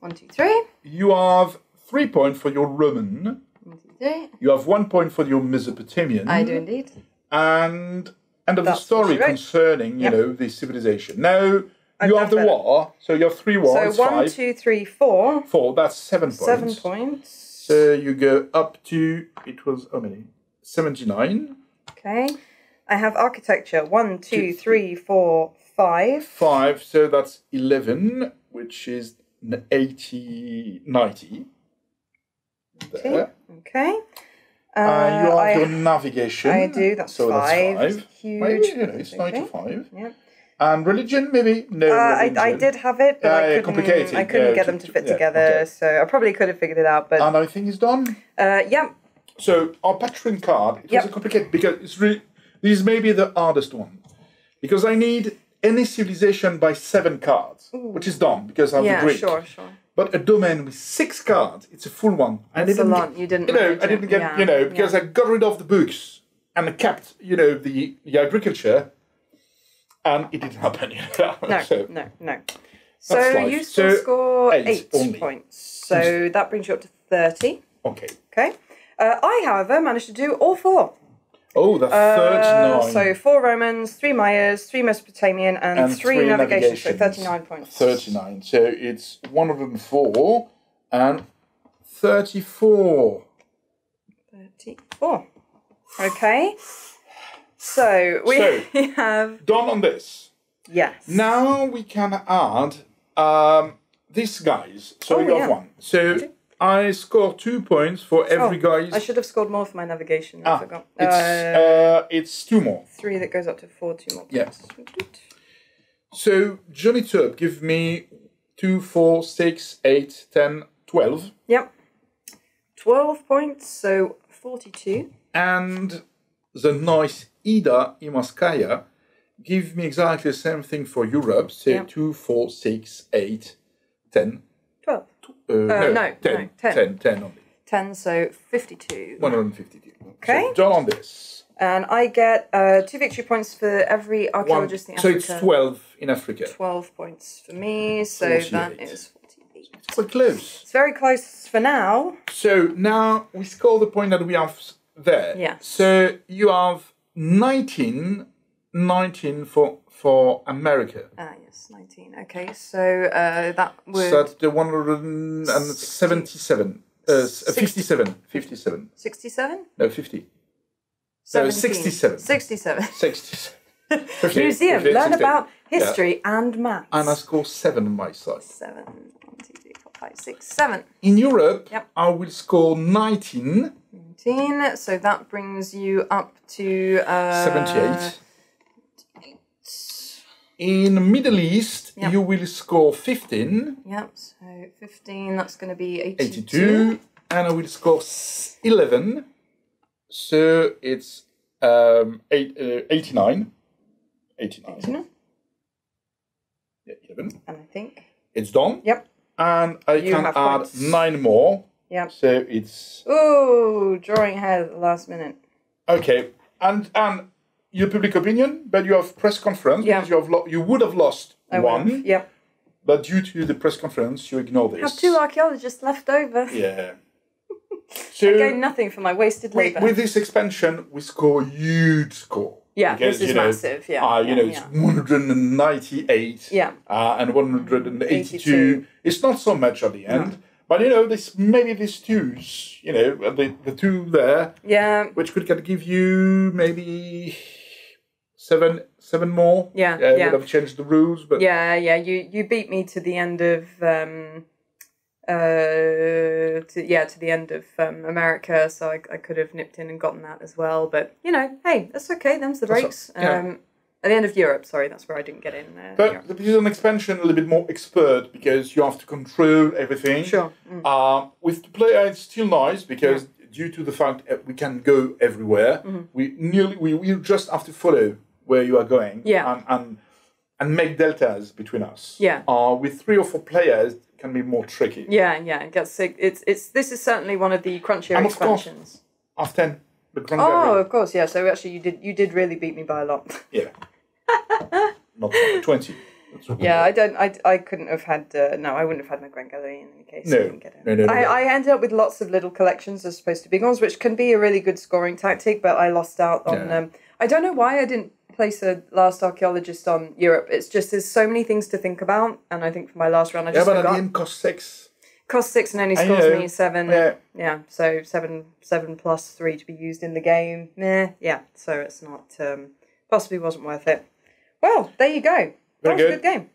[SPEAKER 1] 1, 2, 3.
[SPEAKER 2] You have 3 points for your Roman.
[SPEAKER 1] 1, 2, 3.
[SPEAKER 2] You have 1 point for your Mesopotamian.
[SPEAKER 1] I do indeed.
[SPEAKER 2] And end of the story concerning, you know, the civilization. Now you have the war, so you have 3 wars.
[SPEAKER 1] So 1, 2, 3, 4.
[SPEAKER 2] 4. That's 7 points.
[SPEAKER 1] 7 points.
[SPEAKER 2] So you go up to, it was how many? 79.
[SPEAKER 1] Okay. I have architecture. 1, 2, 3, 4, 5.
[SPEAKER 2] 5. So that's 11, which is 80, 90. There.
[SPEAKER 1] Okay.
[SPEAKER 2] You have your navigation.
[SPEAKER 1] I do. That's 5.
[SPEAKER 2] That's 5.
[SPEAKER 1] Huge.
[SPEAKER 2] Maybe, you know, it's 95.
[SPEAKER 1] Yeah.
[SPEAKER 2] And religion, maybe? No, religion.
[SPEAKER 1] I did have it, but I couldn't get them to fit together, so I probably could have figured it out. But
[SPEAKER 2] and I think it's done?
[SPEAKER 1] Yeah.
[SPEAKER 2] So our patron card, it was a complicated, because it's really, this may be the hardest one. Because I need any civilization by 7 cards, which is done, because I'm the Greek.
[SPEAKER 1] Sure.
[SPEAKER 2] But a domain with 6 cards, it's a full one.
[SPEAKER 1] That's a lot. You didn't.
[SPEAKER 2] I didn't get, because I got rid of the books and I kept, the agriculture. And it didn't happen.
[SPEAKER 1] No. So you still score 8 points. So that brings you up to 30.
[SPEAKER 2] Okay.
[SPEAKER 1] I, however, managed to do all 4.
[SPEAKER 2] Oh, that's 39.
[SPEAKER 1] So 4 Romans, 3 Mayas, 3 Mesopotamian, and 3 navigation. So 39 points.
[SPEAKER 2] 39. So it's 104 and 34.
[SPEAKER 1] 34. Okay. So we have
[SPEAKER 2] done on this.
[SPEAKER 1] Yes.
[SPEAKER 2] Now we can add these guys. So we got 1. So I score 2 points for every guy.
[SPEAKER 1] I should have scored more for my navigation. I forgot.
[SPEAKER 2] It's 2 more.
[SPEAKER 1] 3 that goes up to 4. 2 more points.
[SPEAKER 2] Yes. So Johnny Tub, give me 2, 4, 6, 8, 10, 12.
[SPEAKER 1] Yep. 12 points. So 42.
[SPEAKER 2] And the nice Ida Imaskaya give me exactly the same thing for Europe. Say 2, 4, 6, 8, 10.
[SPEAKER 1] 12.
[SPEAKER 2] No, 10. 10 only.
[SPEAKER 1] 10, so 52.
[SPEAKER 2] 152.
[SPEAKER 1] Okay.
[SPEAKER 2] So done on this.
[SPEAKER 1] And I get 2 victory points for every archaeologist in Africa.
[SPEAKER 2] So it's 12 in Africa.
[SPEAKER 1] 12 points for me, so 48. That is 48.
[SPEAKER 2] It's quite close.
[SPEAKER 1] It's very close for now.
[SPEAKER 2] So now we score the point that we have there.
[SPEAKER 1] Yeah.
[SPEAKER 2] So you have 19 for America.
[SPEAKER 1] Yes, 19. Okay, so that would...
[SPEAKER 2] So that's the 177. 57. 57.
[SPEAKER 1] 67?
[SPEAKER 2] No, 50. So 67.
[SPEAKER 1] 67.
[SPEAKER 2] 67.
[SPEAKER 1] 50, Museum,
[SPEAKER 2] 50,
[SPEAKER 1] learn
[SPEAKER 2] 60.
[SPEAKER 1] about history and maths.
[SPEAKER 2] And I score 7 on my side.
[SPEAKER 1] 7. 1, 2, 3, 4, 5, 6, 7.
[SPEAKER 2] In Europe, I will score 19.
[SPEAKER 1] 19, so that brings you up to
[SPEAKER 2] 78. In Middle East, you will score 15.
[SPEAKER 1] Yep, so 15, that's going to be
[SPEAKER 2] 82. And I will score 11. So it's 89. 89. Yeah, 11.
[SPEAKER 1] And I think...
[SPEAKER 2] It's done.
[SPEAKER 1] Yep.
[SPEAKER 2] And I can add 9 more.
[SPEAKER 1] Yeah.
[SPEAKER 2] So it's...
[SPEAKER 1] Ooh, drawing ahead at the last minute.
[SPEAKER 2] Okay. And your public opinion, but you have press conference because you would have lost one.
[SPEAKER 1] Yeah.
[SPEAKER 2] But due to the press conference, you ignore this.
[SPEAKER 1] I have 2 archaeologists left over.
[SPEAKER 2] Yeah. So
[SPEAKER 1] I gain nothing for my wasted labour.
[SPEAKER 2] With this expansion, we score a huge score.
[SPEAKER 1] Yeah, because, this is massive. Yeah,
[SPEAKER 2] it's 198 and 182. It's not so much at the end. No. But, maybe these twos, the 2 there.
[SPEAKER 1] Yeah.
[SPEAKER 2] Which could give you maybe... Seven more.
[SPEAKER 1] Yeah.
[SPEAKER 2] Would have changed the rules, but
[SPEAKER 1] You beat me to the end of to the end of America, so I could have nipped in and gotten that as well. But hey, that's okay. Them's the breaks. At the end of Europe, sorry, that's where I didn't get in.
[SPEAKER 2] But this is an expansion a little bit more expert because you have to control everything.
[SPEAKER 1] Sure.
[SPEAKER 2] With the player, it's still nice because due to the fact we can go everywhere, we just have to follow where you are going and make deltas between us.
[SPEAKER 1] Yeah.
[SPEAKER 2] With 3 or 4 players, it can be more tricky.
[SPEAKER 1] Yeah. This is certainly one of the crunchier expansions.
[SPEAKER 2] Of 10.
[SPEAKER 1] Of course, yeah. So actually, you did really beat me by a lot.
[SPEAKER 2] Yeah. Not 20.
[SPEAKER 1] Yeah, I couldn't have had. I wouldn't have had my Grand Gallery in any case.
[SPEAKER 2] No.
[SPEAKER 1] I ended up with lots of little collections as opposed to big ones, which can be a really good scoring tactic. But I lost out on. I don't know why I didn't place a last archaeologist on Europe. It's just there's so many things to think about, and I think for my last round I just
[SPEAKER 2] but at the end cost 6.
[SPEAKER 1] Cost 6 and only scores me 7. Yeah. So 7 plus 3 to be used in the game. Yeah. So it's not possibly wasn't worth it. Well, there you go. That was a good game.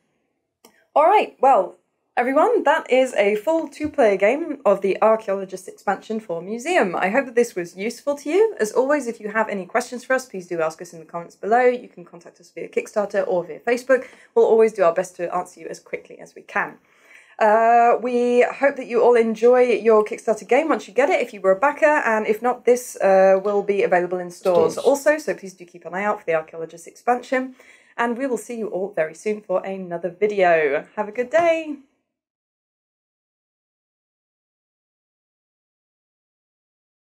[SPEAKER 1] All right. Well, everyone, that is a full 2-player game of the Archaeologists expansion for Museum. I hope that this was useful to you. As always, if you have any questions for us, please do ask us in the comments below. You can contact us via Kickstarter or via Facebook. We'll always do our best to answer you as quickly as we can. We hope that you all enjoy your Kickstarter game once you get it, if you were a backer, and if not, this will be available in stores also, so please do keep an eye out for the Archaeologists expansion. And we will see you all very soon for another video. Have a good day.